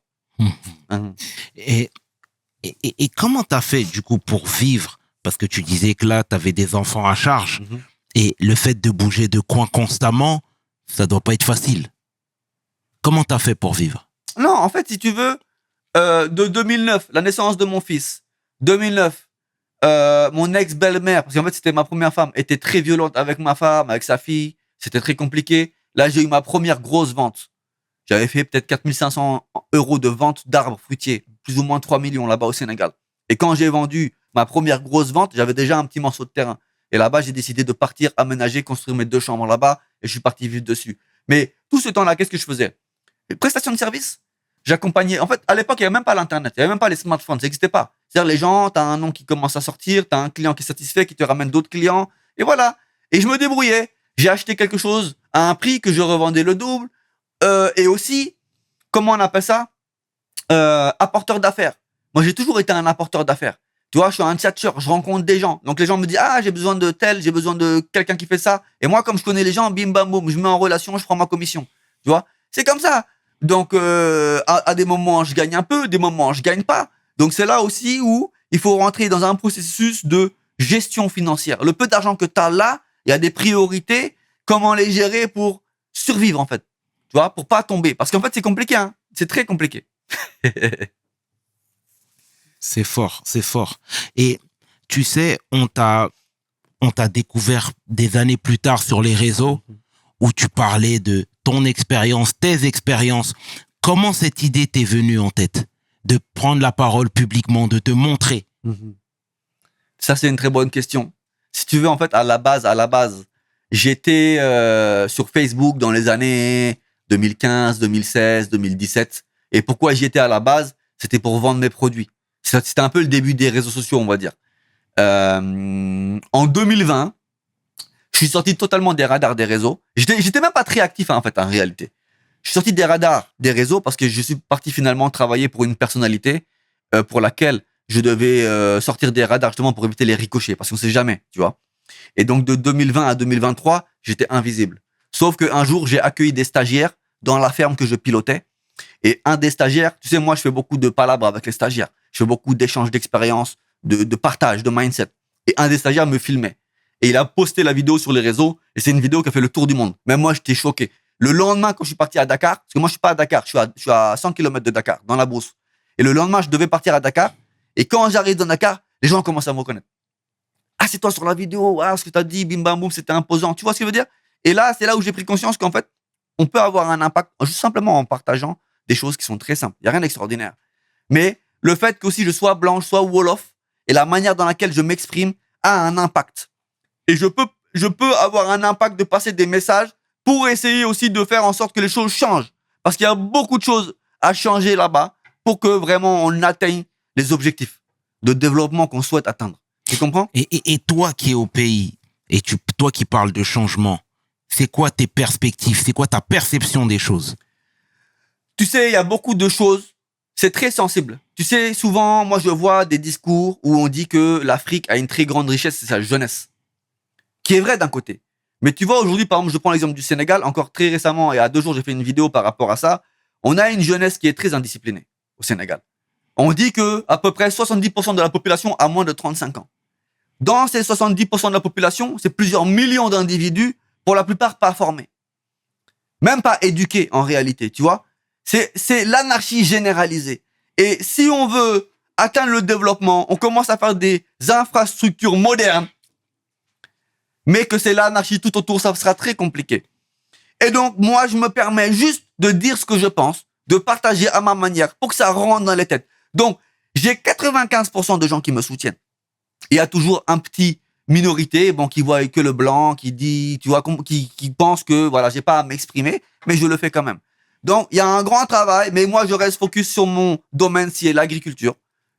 Et comment t'as fait, du coup, pour vivre? Parce que tu disais que là, t'avais des enfants à charge. Et le fait de bouger de coin constamment, ça doit pas être facile. Comment t'as fait pour vivre? Non, en fait, si tu veux, de 2009, la naissance de mon fils, 2009, mon ex-belle-mère, parce qu'en fait c'était ma première femme, était très violente avec ma femme, avec sa fille. C'était très compliqué. Là, j'ai eu ma première grosse vente. J'avais fait peut-être 4500 € de vente d'arbres fruitiers, plus ou moins 3 millions là-bas au Sénégal. Et quand j'ai vendu ma première grosse vente, j'avais déjà un petit morceau de terrain. Et là-bas, j'ai décidé de partir, aménager, construire mes 2 chambres là-bas, et je suis parti vivre dessus. Mais tout ce temps-là, qu'est-ce que je faisais? Prestation de service. J'accompagnais. En fait, à l'époque, il n'y avait même pas l'Internet, il n'y avait même pas les smartphones, ça n'existait pas. C'est-à-dire, les gens, tu as un nom qui commence à sortir, tu as un client qui est satisfait, qui te ramène d'autres clients, et voilà. Et je me débrouillais. J'ai acheté quelque chose à un prix que je revendais le double. Et aussi, comment on appelle ça? Apporteur d'affaires. Moi, j'ai toujours été un apporteur d'affaires. Tu vois, je suis un tchatcheur, je rencontre des gens. Donc, les gens me disent, ah, j'ai besoin de tel, j'ai besoin de quelqu'un qui fait ça. Et moi, comme je connais les gens, bim, bam, boum, je mets en relation, je prends ma commission. Tu vois, c'est comme ça. Donc, à des moments, je gagne un peu, des moments, je gagne pas. Donc, c'est là aussi où il faut rentrer dans un processus de gestion financière. Le peu d'argent que tu as là, il y a des priorités, comment les gérer pour survivre, en fait. Tu vois, pour pas tomber. Parce qu'en fait, c'est compliqué, hein. C'est très compliqué. C'est fort, c'est fort. Et tu sais, on t'a découvert des années plus tard sur les réseaux où tu parlais de ton expérience, tes expériences. Comment cette idée t'est venue en tête de prendre la parole publiquement, de te montrer? Ça, c'est une très bonne question. Si tu veux, en fait, à la base, j'étais sur Facebook dans les années 2015, 2016, 2017. Et pourquoi j'y étais à la base? C'était pour vendre mes produits. C'était un peu le début des réseaux sociaux, on va dire. En 2020, je suis sorti totalement des radars des réseaux. J'étais même pas très actif, hein, en fait, en réalité. Je suis sorti des radars des réseaux parce que je suis parti finalement travailler pour une personnalité pour laquelle je devais sortir des radars justement pour éviter les ricochets, parce qu'on sait jamais, tu vois. Et donc, de 2020 à 2023, j'étais invisible. Sauf qu'un jour, j'ai accueilli des stagiaires dans la ferme que je pilotais. Et un des stagiaires, tu sais, moi, je fais beaucoup de palabres avec les stagiaires. Je fais beaucoup d'échanges d'expériences, de partage, de mindset. Et un des stagiaires me filmait. Et il a posté la vidéo sur les réseaux. Et c'est une vidéo qui a fait le tour du monde. Même moi, j'étais choqué. Le lendemain, quand je suis parti à Dakar, parce que moi, je suis pas à Dakar, je suis à 100 km de Dakar, dans la brousse. Et le lendemain, je devais partir à Dakar. Et quand j'arrive dans Dakar, les gens commencent à me reconnaître. Ah, c'est toi sur la vidéo. Ah, ce que tu as dit, bim bam boum, c'était imposant. Tu vois ce que je veux dire? Et là, c'est là où j'ai pris conscience qu'en fait, on peut avoir un impact juste simplement en partageant des choses qui sont très simples. Il n'y a rien d'extraordinaire. Mais le fait qu'aussi je sois blanc, je sois Wolof, et la manière dans laquelle je m'exprime a un impact. Et je peux avoir un impact de passer des messages pour essayer aussi de faire en sorte que les choses changent. Parce qu'il y a beaucoup de choses à changer là-bas pour que vraiment on atteigne les objectifs de développement qu'on souhaite atteindre. Tu comprends? Et toi qui es au pays, et toi qui parles de changement, c'est quoi tes perspectives? C'est quoi ta perception des choses? Tu sais, il y a beaucoup de choses. C'est très sensible. Tu sais, souvent, moi, je vois des discours où on dit que l'Afrique a une très grande richesse, c'est sa jeunesse. Qui est vrai d'un côté. Mais tu vois, aujourd'hui, par exemple, je prends l'exemple du Sénégal. Encore très récemment, et à 2 jours, j'ai fait une vidéo par rapport à ça. On a une jeunesse qui est très indisciplinée au Sénégal. On dit que à peu près 70% de la population a moins de 35 ans. Dans ces 70% de la population, c'est plusieurs millions d'individus, pour la plupart pas formés. Même pas éduqués, en réalité, tu vois. C'est l'anarchie généralisée. Et si on veut atteindre le développement, on commence à faire des infrastructures modernes, mais que c'est l'anarchie tout autour, ça sera très compliqué. Et donc, moi, je me permets juste de dire ce que je pense, de partager à ma manière, pour que ça rentre dans les têtes. Donc, j'ai 95% de gens qui me soutiennent. Il y a toujours un petit minorité, bon, qui voit que le blanc, qui dit, tu vois, qui pense que, voilà, j'ai pas à m'exprimer, mais je le fais quand même. Donc, il y a un grand travail, mais moi, je reste focus sur mon domaine, qui est l'agriculture.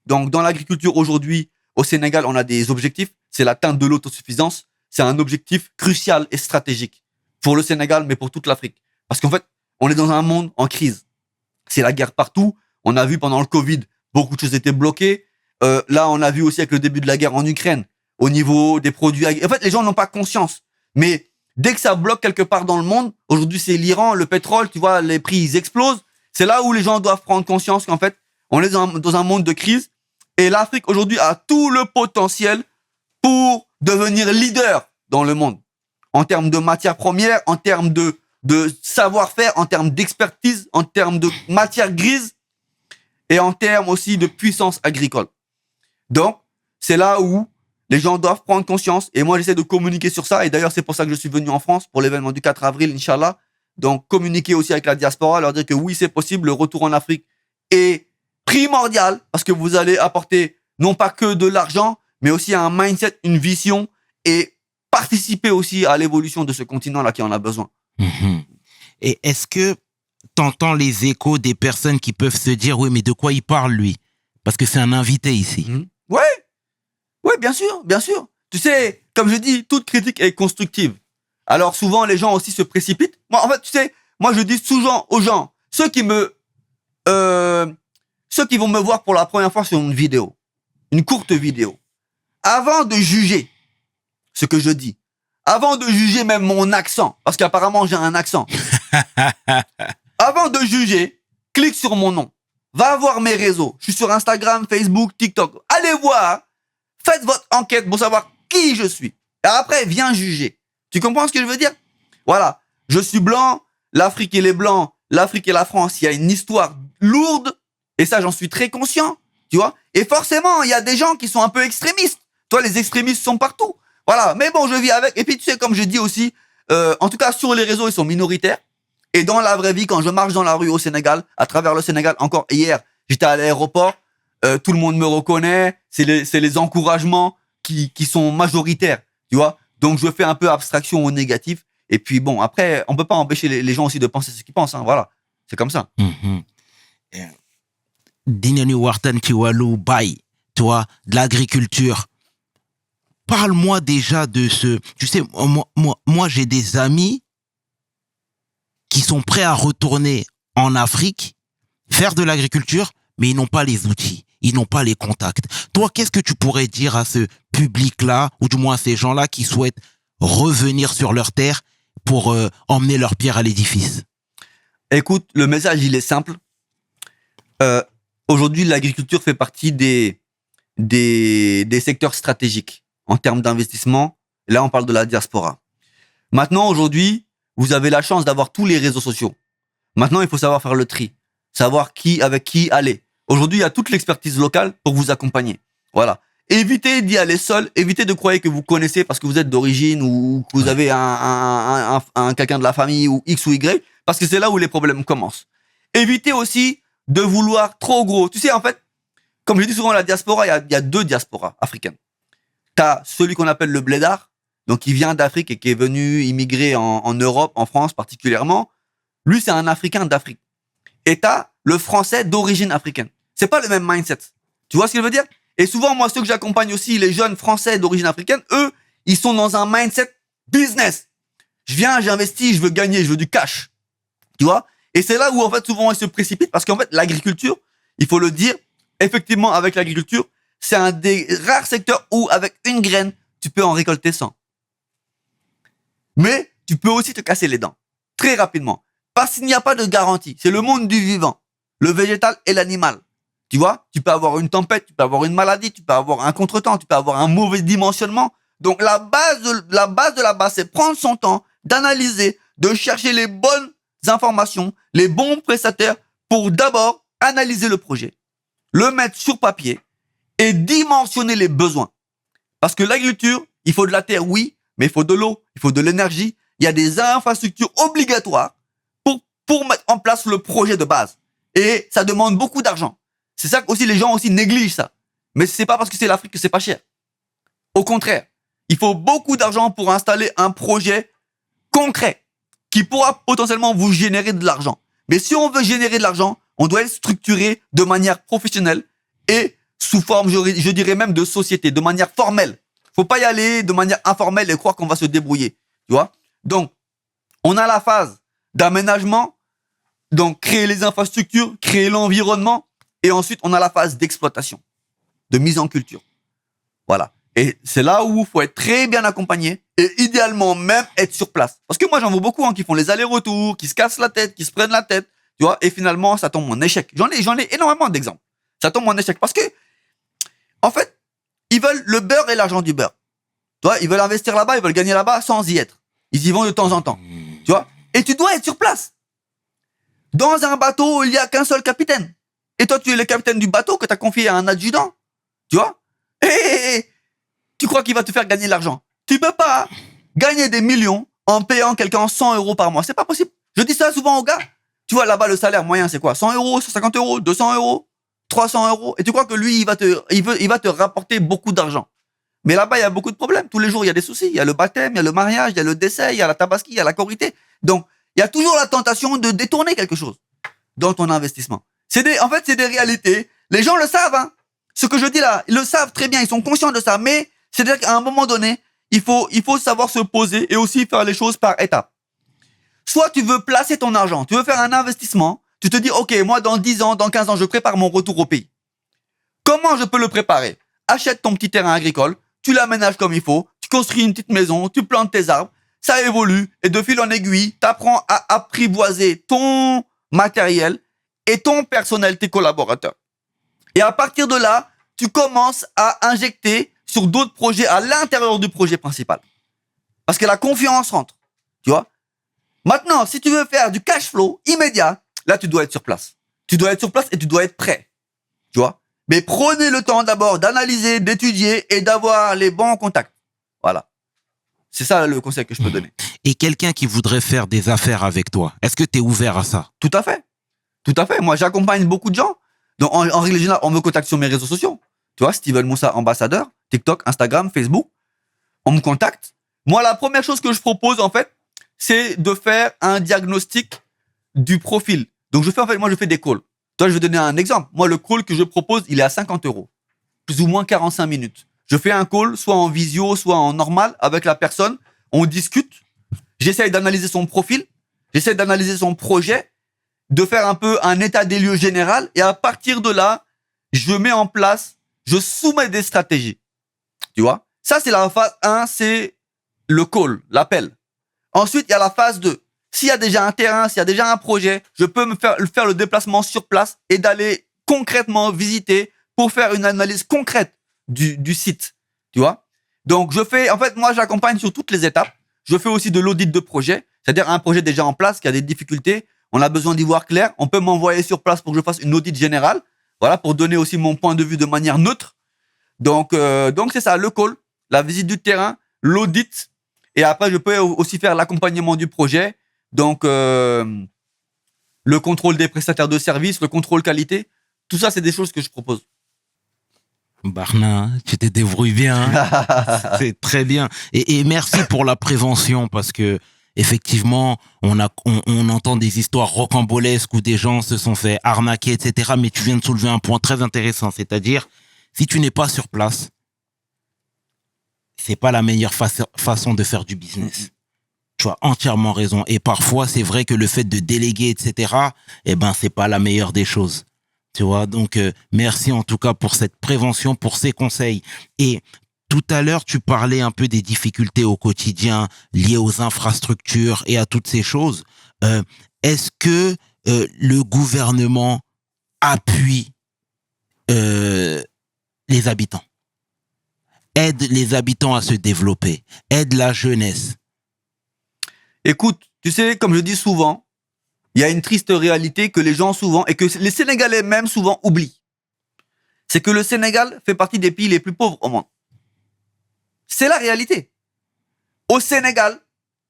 Donc, dans l'agriculture, aujourd'hui, au Sénégal, on a des objectifs. C'est l'atteinte de l'autosuffisance. C'est un objectif crucial et stratégique pour le Sénégal, mais pour toute l'Afrique. Parce qu'en fait, on est dans un monde en crise. C'est la guerre partout. On a vu pendant le Covid, beaucoup de choses étaient bloquées. Là, on a vu aussi avec le début de la guerre en Ukraine, au niveau des produits. En fait, les gens n'ont pas conscience. Mais dès que ça bloque quelque part dans le monde, aujourd'hui, c'est l'Iran, le pétrole, tu vois, les prix, ils explosent. C'est là où les gens doivent prendre conscience qu'en fait, on est dans un monde de crise. Et l'Afrique, aujourd'hui, a tout le potentiel pour devenir leader dans le monde. En termes de matières premières, en termes de savoir-faire, en termes d'expertise, en termes de matières grises et en termes aussi de puissance agricole. Donc, c'est là où Les gens doivent prendre conscience. Et moi, j'essaie de communiquer sur ça. Et d'ailleurs, c'est pour ça que je suis venu en France pour l'événement du 4 avril, Inch'Allah. Donc, communiquer aussi avec la diaspora, leur dire que oui, c'est possible. Le retour en Afrique est primordial parce que vous allez apporter non pas que de l'argent, mais aussi un mindset, une vision et participer aussi à l'évolution de ce continent-là qui en a besoin. Mhm. Et est-ce que t'entends les échos des personnes qui peuvent se dire, oui, mais de quoi il parle, lui? Parce que c'est un invité ici. Ouais, bien sûr, bien sûr. Tu sais, comme je dis, toute critique est constructive. Alors souvent, les gens aussi se précipitent. Moi, en fait, tu sais, moi, je dis souvent aux gens, ceux qui vont me voir pour la première fois sur une vidéo, une courte vidéo, avant de juger ce que je dis, avant de juger même mon accent, parce qu'apparemment j'ai un accent, avant de juger, clique sur mon nom, va voir mes réseaux, je suis sur Instagram, Facebook, TikTok, allez voir, faites votre enquête pour savoir qui je suis, et après viens juger. Tu comprends ce que je veux dire? Voilà, je suis blanc, l'Afrique et les blancs, l'Afrique et la France, il y a une histoire lourde, et ça j'en suis très conscient, tu vois, et forcément il y a des gens qui sont un peu extrémistes. Toi, les extrémistes sont partout. Voilà. Mais bon, je vis avec. Et puis, tu sais, comme je dis aussi, en tout cas, sur les réseaux, ils sont minoritaires. Et dans la vraie vie, quand je marche dans la rue au Sénégal, à travers le Sénégal, encore hier, j'étais à l'aéroport, tout le monde me reconnaît. C'est les encouragements qui sont majoritaires, tu vois. Donc, je fais un peu abstraction au négatif. Et puis, bon, après, on peut pas empêcher les gens aussi de penser ce qu'ils pensent. Hein, voilà. C'est comme ça. Dinani Wartan Kiwalu Bay, toi, de l'agriculture. Parle-moi déjà de ce... Tu sais, moi j'ai des amis qui sont prêts à retourner en Afrique, faire de l'agriculture, mais ils n'ont pas les outils, ils n'ont pas les contacts. Toi, qu'est-ce que tu pourrais dire à ce public-là, ou du moins à ces gens-là qui souhaitent revenir sur leur terre pour emmener leur pierre à l'édifice? Écoute, le message, il est simple. Aujourd'hui, l'agriculture fait partie des secteurs stratégiques en termes d'investissement. Là, on parle de la diaspora. Maintenant, aujourd'hui, vous avez la chance d'avoir tous les réseaux sociaux. Maintenant, il faut savoir faire le tri, savoir avec qui aller. Aujourd'hui, il y a toute l'expertise locale pour vous accompagner. Voilà. Évitez d'y aller seul, évitez de croire que vous connaissez parce que vous êtes d'origine ou que vous avez un quelqu'un de la famille ou X ou Y, parce que c'est là où les problèmes commencent. Évitez aussi de vouloir trop gros. Tu sais, en fait, comme je dis souvent, la diaspora, il y a deux diasporas africaines. T'as celui qu'on appelle le blédard, donc qui vient d'Afrique et qui est venu immigrer en Europe, en France particulièrement. Lui, c'est un Africain d'Afrique. Et t'as le français d'origine africaine. C'est pas le même mindset. Tu vois ce que je veux dire? Et souvent, moi, ceux que j'accompagne aussi, les jeunes français d'origine africaine, eux, ils sont dans un mindset business. Je viens, j'investis, je veux gagner, je veux du cash. Tu vois? Et c'est là où, en fait, souvent, ils se précipitent parce qu'en fait, l'agriculture, il faut le dire, effectivement, avec l'agriculture, c'est un des rares secteurs où, avec une graine, tu peux en récolter 100. Mais tu peux aussi te casser les dents, très rapidement. Parce qu'il n'y a pas de garantie. C'est le monde du vivant, le végétal et l'animal. Tu vois, tu peux avoir une tempête, tu peux avoir une maladie, tu peux avoir un contretemps, tu peux avoir un mauvais dimensionnement. Donc la base de la base, c'est prendre son temps, d'analyser, de chercher les bonnes informations, les bons prestataires pour d'abord analyser le projet, le mettre sur papier, et dimensionner les besoins. Parce que l'agriculture, il faut de la terre, oui, mais il faut de l'eau, il faut de l'énergie. Il y a des infrastructures obligatoires pour mettre en place le projet de base. Et ça demande beaucoup d'argent. C'est ça aussi, les gens aussi négligent ça. Mais c'est pas parce que c'est l'Afrique que c'est pas cher. Au contraire, il faut beaucoup d'argent pour installer un projet concret qui pourra potentiellement vous générer de l'argent. Mais si on veut générer de l'argent, on doit être structuré de manière professionnelle et sous forme, je dirais même de société, de manière formelle. Faut pas y aller de manière informelle et croire qu'on va se débrouiller. Tu vois? Donc, on a la phase d'aménagement, donc créer les infrastructures, créer l'environnement, et ensuite on a la phase d'exploitation, de mise en culture. Voilà. Et c'est là où il faut être très bien accompagné et idéalement même être sur place. Parce que moi j'en vois beaucoup qui font les allers-retours, qui se cassent la tête, qui se prennent la tête, tu vois, et finalement ça tombe en échec. J'en ai énormément d'exemples. Ça tombe en échec parce que en fait, ils veulent le beurre et l'argent du beurre. Tu vois, ils veulent investir là-bas, ils veulent gagner là-bas sans y être. Ils y vont de temps en temps. Tu vois? Et tu dois être sur place. Dans un bateau, il n'y a qu'un seul capitaine. Et toi, tu es le capitaine du bateau que tu as confié à un adjudant. Tu vois? Et tu crois qu'il va te faire gagner de l'argent? Tu peux pas gagner des millions en payant quelqu'un 100 euros par mois. C'est pas possible. Je dis ça souvent aux gars. Tu vois, là-bas, le salaire moyen, c'est quoi? 100 euros, 150 euros, 200 euros, 300 euros. Et tu crois que lui, il va te rapporter beaucoup d'argent. Mais là-bas, il y a beaucoup de problèmes. Tous les jours, il y a des soucis. Il y a le baptême, il y a le mariage, il y a le décès, il y a la tabaski, il y a la corité. Donc, il y a toujours la tentation de détourner quelque chose dans ton investissement. En fait, c'est des réalités. Les gens le savent, hein. Ce que je dis là, ils le savent très bien. Ils sont conscients de ça. Mais c'est-à-dire qu'à un moment donné, il faut savoir se poser et aussi faire les choses par étapes. Soit tu veux placer ton argent, tu veux faire un investissement, tu te dis, OK, moi, dans 10 ans, dans 15 ans, je prépare mon retour au pays. Comment je peux le préparer? Achète ton petit terrain agricole, tu l'aménages comme il faut, tu construis une petite maison, tu plantes tes arbres, ça évolue, et de fil en aiguille, tu apprends à apprivoiser ton matériel et ton personnel, tes collaborateurs. Et à partir de là, tu commences à injecter sur d'autres projets à l'intérieur du projet principal. Parce que la confiance rentre, tu vois. Maintenant, si tu veux faire du cash flow immédiat, là, tu dois être sur place. Tu dois être sur place et tu dois être prêt, tu vois. Mais prenez le temps d'abord d'analyser, d'étudier et d'avoir les bons contacts. Voilà. C'est ça le conseil que je peux donner. Et quelqu'un qui voudrait faire des affaires avec toi, est-ce que tu es ouvert à ça? Tout à fait. Tout à fait. Moi, j'accompagne beaucoup de gens. Donc, en règle générale, on me contacte sur mes réseaux sociaux. Tu vois, Steven Moussa, ambassadeur, TikTok, Instagram, Facebook. On me contacte. Moi, la première chose que je propose, en fait, c'est de faire un diagnostic du profil. Donc, je fais des calls. Toi, je vais donner un exemple. Moi, le call que je propose, il est à 50 euros. Plus ou moins 45 minutes. Je fais un call, soit en visio, soit en normal, avec la personne. On discute. J'essaye d'analyser son profil. J'essaie d'analyser son projet, de faire un peu un état des lieux général. Et à partir de là, je mets en place, je soumets des stratégies. Tu vois? Ça, c'est la phase 1, c'est le call, l'appel. Ensuite, il y a la phase 2. S'il y a déjà un terrain, s'il y a déjà un projet, je peux faire le déplacement sur place et d'aller concrètement visiter pour faire une analyse concrète du site. Tu vois? Donc, moi, j'accompagne sur toutes les étapes. Je fais aussi de l'audit de projet, c'est-à-dire un projet déjà en place qui a des difficultés. On a besoin d'y voir clair. On peut m'envoyer sur place pour que je fasse une audit générale. Voilà, pour donner aussi mon point de vue de manière neutre. Donc c'est ça, le call, la visite du terrain, l'audit. Et après, je peux aussi faire l'accompagnement du projet. Donc, le contrôle des prestataires de services, le contrôle qualité. Tout ça, c'est des choses que je propose. Barna, tu te débrouilles bien. Hein. C'est très bien. Et merci pour la prévention parce que effectivement, on entend des histoires rocambolesques où des gens se sont fait arnaquer, etc. Mais tu viens de soulever un point très intéressant, c'est-à-dire si tu n'es pas sur place, c'est pas la meilleure façon de faire du business. Tu as entièrement raison. Et parfois, c'est vrai que le fait de déléguer, etc., c'est pas la meilleure des choses. Tu vois, donc merci en tout cas pour cette prévention, pour ces conseils. Et tout à l'heure, tu parlais un peu des difficultés au quotidien liées aux infrastructures et à toutes ces choses. Est-ce que le gouvernement appuie les habitants, aide les habitants à se développer, aide la jeunesse? Écoute, tu sais, comme je dis souvent, il y a une triste réalité que les gens souvent, et que les Sénégalais même souvent oublient. C'est que le Sénégal fait partie des pays les plus pauvres au monde. C'est la réalité. Au Sénégal,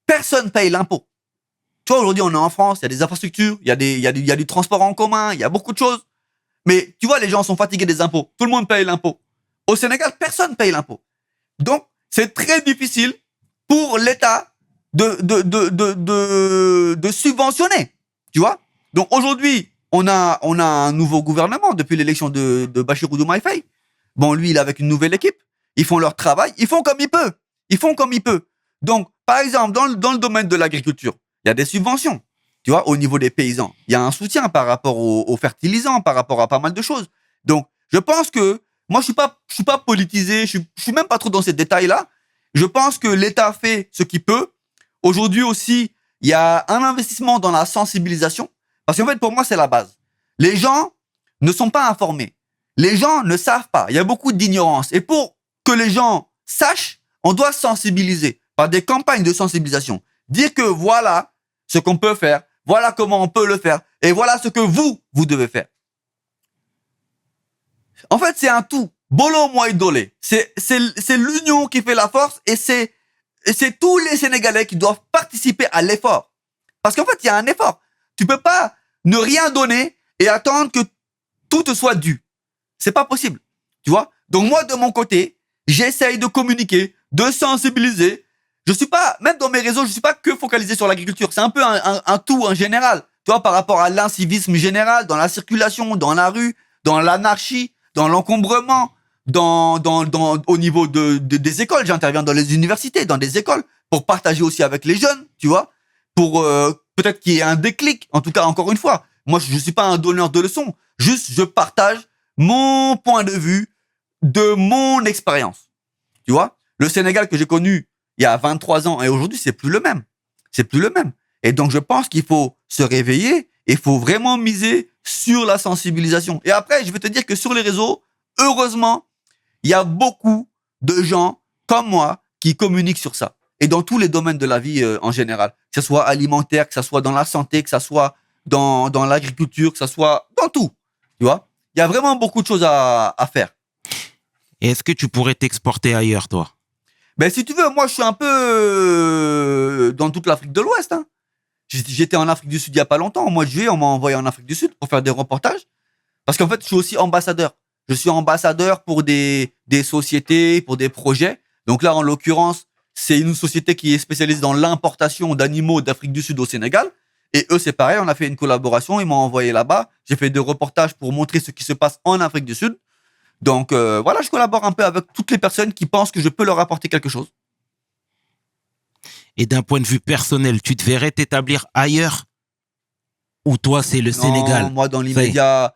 personne paye l'impôt. Tu vois, aujourd'hui, on est en France, il y a des infrastructures, il y a du transport en commun, il y a beaucoup de choses. Mais tu vois, les gens sont fatigués des impôts. Tout le monde paye l'impôt. Au Sénégal, personne paye l'impôt. Donc, c'est très difficile pour l'État de subventionner. Tu vois? Donc, aujourd'hui, on a un nouveau gouvernement depuis l'élection de Bassirou Diomaye Faye. Bon, lui, il est avec une nouvelle équipe. Ils font leur travail. Ils font comme ils peuvent. Donc, par exemple, dans le domaine de l'agriculture, il y a des subventions. Tu vois, au niveau des paysans, il y a un soutien par rapport aux fertilisants, par rapport à pas mal de choses. Donc, je pense que moi, je suis pas politisé, je suis même pas trop dans ces détails-là. Je pense que l'État fait ce qu'il peut. Aujourd'hui aussi, il y a un investissement dans la sensibilisation. Parce qu'en fait, pour moi, c'est la base. Les gens ne sont pas informés. Les gens ne savent pas. Il y a beaucoup d'ignorance. Et pour que les gens sachent, on doit sensibiliser par des campagnes de sensibilisation. Dire que voilà ce qu'on peut faire, voilà comment on peut le faire, et voilà ce que vous devez faire. En fait, c'est un tout. Bolo moi idolé. C'est l'union qui fait la force et c'est tous les Sénégalais qui doivent participer à l'effort. Parce qu'en fait, il y a un effort. Tu peux pas ne rien donner et attendre que tout te soit dû. C'est pas possible. Tu vois? Donc moi, de mon côté, j'essaye de communiquer, de sensibiliser. Je suis pas, même dans mes réseaux, je suis pas que focalisé sur l'agriculture. C'est un peu un tout en général. Tu vois, par rapport à l'incivisme général, dans la circulation, dans la rue, dans l'anarchie, dans l'encombrement, au niveau des écoles. J'interviens dans les universités, dans des écoles, pour partager aussi avec les jeunes, tu vois, pour peut-être qu'il y ait un déclic. En tout cas, encore une fois, moi, je suis pas un donneur de leçons. Juste, je partage mon point de vue de mon expérience. Tu vois, le Sénégal que j'ai connu il y a 23 ans et aujourd'hui, c'est plus le même. C'est plus le même. Et donc, je pense qu'il faut se réveiller et il faut vraiment miser sur la sensibilisation. Et après, je vais te dire que sur les réseaux, heureusement, il y a beaucoup de gens comme moi qui communiquent sur ça. Et dans tous les domaines de la vie en général. Que ce soit alimentaire, que ce soit dans la santé, que ce soit dans l'agriculture, que ce soit dans tout. Tu vois, il y a vraiment beaucoup de choses à faire. Et est-ce que tu pourrais t'exporter ailleurs, toi? Ben, si tu veux, moi, je suis un peu dans toute l'Afrique de l'Ouest. Hein. J'étais en Afrique du Sud il y a pas longtemps. Au mois de juillet, on m'a envoyé en Afrique du Sud pour faire des reportages. Parce qu'en fait, je suis aussi ambassadeur. Je suis ambassadeur pour des sociétés, pour des projets. Donc là, en l'occurrence, c'est une société qui est spécialisée dans l'importation d'animaux d'Afrique du Sud au Sénégal. Et eux, c'est pareil, on a fait une collaboration. Ils m'ont envoyé là-bas. J'ai fait des reportages pour montrer ce qui se passe en Afrique du Sud. Donc voilà, je collabore un peu avec toutes les personnes qui pensent que je peux leur apporter quelque chose. Et d'un point de vue personnel, tu te verrais t'établir ailleurs? Ou toi, c'est le Sénégal? Moi, dans l'immédiat,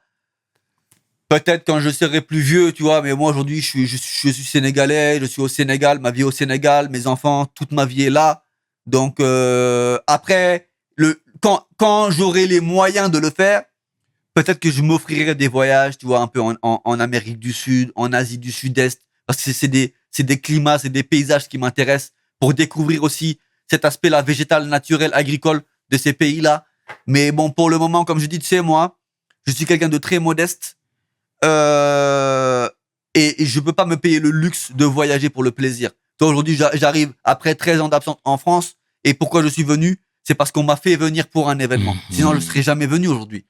peut-être quand je serai plus vieux, tu vois, mais moi, aujourd'hui, je suis sénégalais, je suis au Sénégal, ma vie est au Sénégal, mes enfants, toute ma vie est là. Donc, après, quand j'aurai les moyens de le faire, peut-être que je m'offrirai des voyages, tu vois, un peu en Amérique du Sud, en Asie du Sud-Est, parce que c'est des climats, c'est des paysages qui m'intéressent, pour découvrir aussi cet aspect-là végétal, naturel, agricole de ces pays-là. Mais bon, pour le moment, comme je dis, tu sais, moi, je suis quelqu'un de très modeste et je peux pas me payer le luxe de voyager pour le plaisir. Toi, aujourd'hui, j'arrive après 13 ans d'absence en France et pourquoi je suis venu? C'est parce qu'on m'a fait venir pour un événement. Sinon, je serais jamais venu aujourd'hui.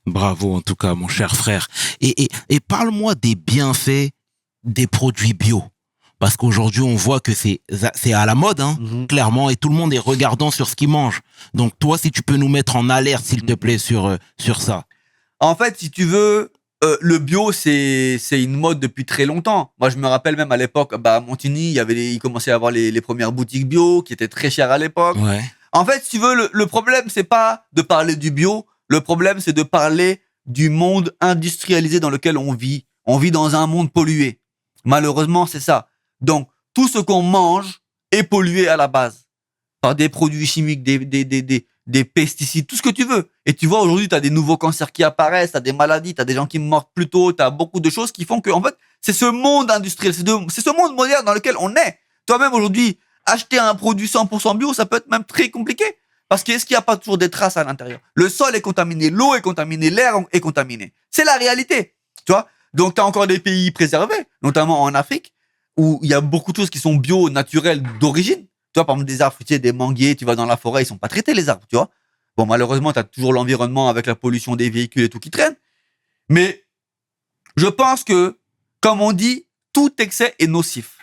Bravo, en tout cas, mon cher frère. Et parle-moi des bienfaits des produits bio. Parce qu'aujourd'hui, on voit que c'est à la mode, hein, clairement, et tout le monde est regardant sur ce qu'il mange. Donc, toi, si tu peux nous mettre en alerte, s'il te plaît, sur ça. En fait, si tu veux, le bio, c'est une mode depuis très longtemps. Moi, je me rappelle même à l'époque, à Montigny, il commençait à avoir les premières boutiques bio qui étaient très chères à l'époque. Ouais. En fait, si tu veux, le problème, c'est pas de parler du bio. Le problème, c'est de parler du monde industrialisé dans lequel on vit. On vit dans un monde pollué. Malheureusement, c'est ça. Donc, tout ce qu'on mange est pollué à la base par des produits chimiques, des pesticides, tout ce que tu veux. Et tu vois, aujourd'hui, tu as des nouveaux cancers qui apparaissent, tu as des maladies, tu as des gens qui meurent plus tôt, tu as beaucoup de choses qui font que, en fait, c'est ce monde industriel, c'est ce monde moderne dans lequel on est. Toi-même, aujourd'hui, acheter un produit 100% bio, ça peut être même très compliqué. Parce qu'est-ce qu'il n'y a pas toujours des traces à l'intérieur? Le sol est contaminé, l'eau est contaminée, l'air est contaminé. C'est la réalité. Tu vois? Donc, tu as encore des pays préservés, notamment en Afrique, où il y a beaucoup de choses qui sont bio, naturelles, d'origine. Tu vois, par exemple, des arbres fruitiers, des manguiers, tu vas dans la forêt, ils sont pas traités, les arbres, tu vois. Bon, malheureusement, tu as toujours l'environnement avec la pollution des véhicules et tout qui traîne. Mais je pense que, comme on dit, tout excès est nocif,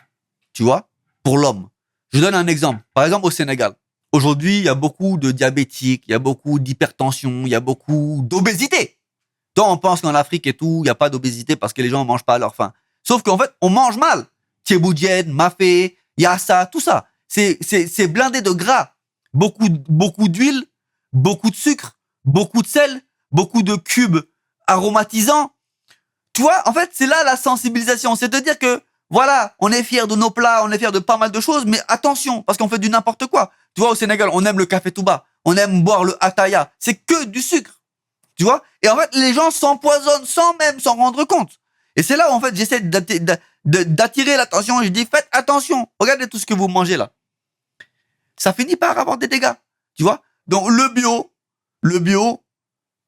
tu vois, pour l'homme. Je donne un exemple. Par exemple, au Sénégal. Aujourd'hui, il y a beaucoup de diabétiques, il y a beaucoup d'hypertension, il y a beaucoup d'obésité. Toi, on pense qu'en Afrique et tout, il n'y a pas d'obésité parce que les gens ne mangent pas à leur faim. Sauf qu'en fait, on mange mal. Thieboudienne, mafé, yassa, tout ça. C'est blindé de gras. Beaucoup d'huile, beaucoup de sucre, beaucoup de sel, beaucoup de cubes aromatisants. Tu vois, en fait, c'est là la sensibilisation. C'est de dire que, voilà, on est fiers de nos plats, on est fiers de pas mal de choses, mais attention, parce qu'on fait du n'importe quoi. Tu vois, au Sénégal, on aime le café Touba, on aime boire le ataya. C'est que du sucre. Tu vois? Et en fait, les gens s'empoisonnent sans même s'en rendre compte. Et c'est là où, en fait, j'essaie d'attirer l'attention et je dis, faites attention. Regardez tout ce que vous mangez là. Ça finit par avoir des dégâts. Tu vois? Donc, le bio,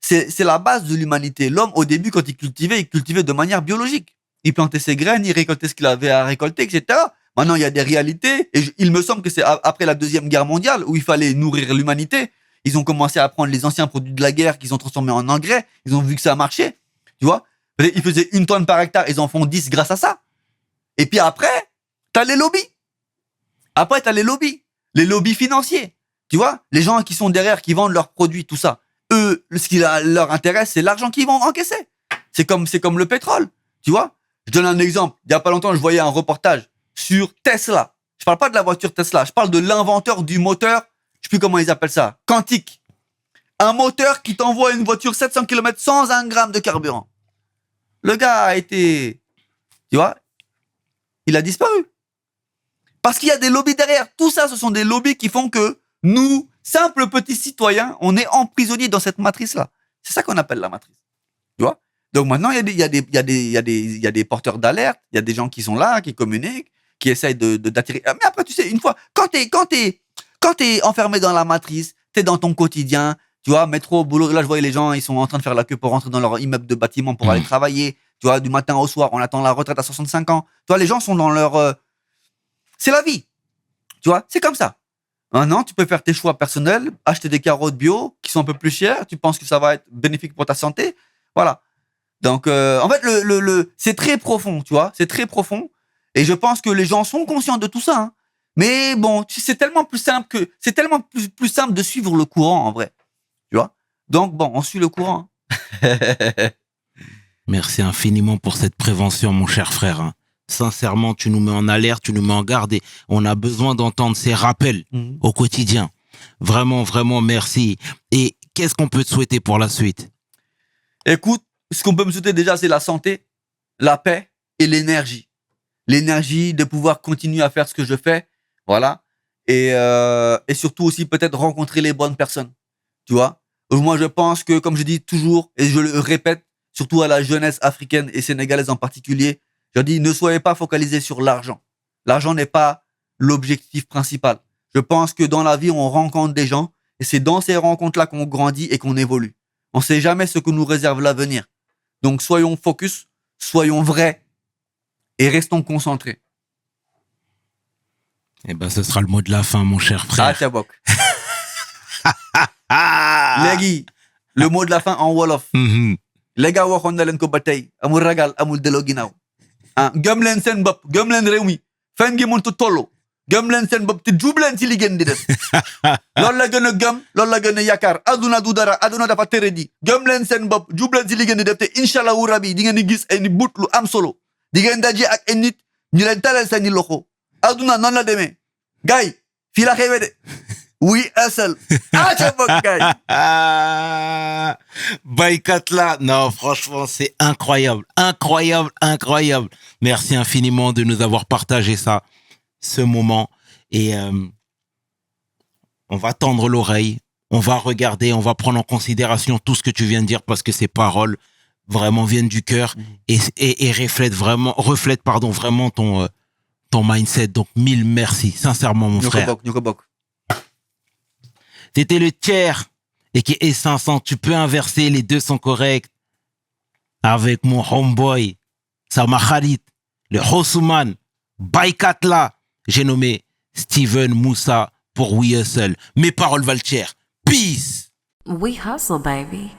c'est la base de l'humanité. L'homme, au début, quand il cultivait de manière biologique. il plantait ses graines, il récoltait ce qu'il avait à récolter, etc. Maintenant, il y a des réalités. Et il me semble que c'est après la Deuxième Guerre mondiale où il fallait nourrir l'humanité. Ils ont commencé à prendre les anciens produits de la guerre qu'ils ont transformés en engrais. Ils ont vu que ça marchait. Tu vois? Ils faisaient 1 tonne par hectare. Ils en font 10 grâce à ça. Et puis après, t'as les lobbies. Après, t'as les lobbies. Les lobbies financiers. Tu vois? Les gens qui sont derrière, qui vendent leurs produits, tout ça. Eux, ce qui leur intéresse, c'est l'argent qu'ils vont encaisser. C'est comme le pétrole. Tu vois? Je donne un exemple. Il y a pas longtemps, je voyais un reportage sur Tesla. Je parle pas de la voiture Tesla. Je parle de l'inventeur du moteur. Je sais plus comment ils appellent ça. Quantique. Un moteur qui t'envoie une voiture 700 km sans 1 gramme de carburant. Le gars a été, tu vois, il a disparu. Parce qu'il y a des lobbies derrière. Tout ça, ce sont des lobbies qui font que nous, simples petits citoyens, on est emprisonnés dans cette matrice-là. C'est ça qu'on appelle la matrice. Tu vois? Donc maintenant, il y a des porteurs d'alerte, il y a des gens qui sont là, qui communiquent, qui essayent d'attirer. Mais après, tu sais, une fois, quand t'es enfermé dans la matrice, t'es dans ton quotidien, tu vois, métro, boulot. Là, je voyais les gens, ils sont en train de faire la queue pour rentrer dans leur immeuble de bâtiment pour aller travailler. Tu vois, du matin au soir, on attend la retraite à 65 ans. Tu vois, les gens sont dans leur... C'est la vie. Tu vois, c'est comme ça. Maintenant, tu peux faire tes choix personnels, acheter des carottes bio qui sont un peu plus chères. Tu penses que ça va être bénéfique pour ta santé. Voilà. Donc, en fait, c'est très profond, tu vois. C'est très profond. Et je pense que les gens sont conscients de tout ça. Hein. Mais bon, c'est tellement plus simple plus simple de suivre le courant, en vrai. Tu vois. Donc, bon, on suit le courant. Merci infiniment pour cette prévention, mon cher frère. Hein. Sincèrement, tu nous mets en alerte, tu nous mets en garde et on a besoin d'entendre ces rappels au quotidien. Vraiment, vraiment, merci. Et qu'est-ce qu'on peut te souhaiter pour la suite? Écoute, ce qu'on peut me souhaiter déjà, c'est la santé, la paix et l'énergie. L'énergie de pouvoir continuer à faire ce que je fais. Voilà. Et surtout aussi peut-être rencontrer les bonnes personnes. Tu vois? Moi, je pense que, comme je dis toujours, et je le répète, surtout à la jeunesse africaine et sénégalaise en particulier, je dis, ne soyez pas focalisés sur l'argent. L'argent n'est pas l'objectif principal. Je pense que dans la vie, on rencontre des gens et c'est dans ces rencontres-là qu'on grandit et qu'on évolue. On ne sait jamais ce que nous réserve l'avenir. Donc, soyons focus, soyons vrais et restons concentrés. Eh ben, ce sera le mot de la fin, mon cher frère. Ah, Tchabok. Légui, le mot de la fin en Wolof. Les gars, waxoon na leen ko ba tey amul ragal amul delloo ginnaaw. Ah, gëm leen seen bopp, gëm leen réew mi, fen ngi mëntu tollu, gëm leen seen bopp te jub leen ci li ngeen di def. Loolu la gën a gëm, loolu la gën a yaakaar. Aduna du dara, aduna dafa tere di. Gëm leen seen bopp, jub leen ci li ngeen di def te inshallah rabi di ngeen di gis ay nit but lu am solo. Di ngeen daje ak ay nit ñu leen talal seeni loxo. Aduna noonu la demee. Gay, fii la xewe de. Oui, un seul. Ah, tu vois, Baykat là, non, franchement, c'est incroyable, incroyable, incroyable. Merci infiniment de nous avoir partagé ça, ce moment. Et on va tendre l'oreille, on va regarder, on va prendre en considération tout ce que tu viens de dire parce que ces paroles vraiment viennent du cœur et reflètent vraiment ton mindset. Donc, 1000 merci, sincèrement, mon frère. T'étais le tiers et qui est 500. Tu peux inverser, les deux sont corrects. Avec mon homeboy, Sama Khalid, le Hosouman, Baykat là, j'ai nommé Steven Moussa pour We Hustle. Mes paroles valent cher. Peace. We hustle, baby.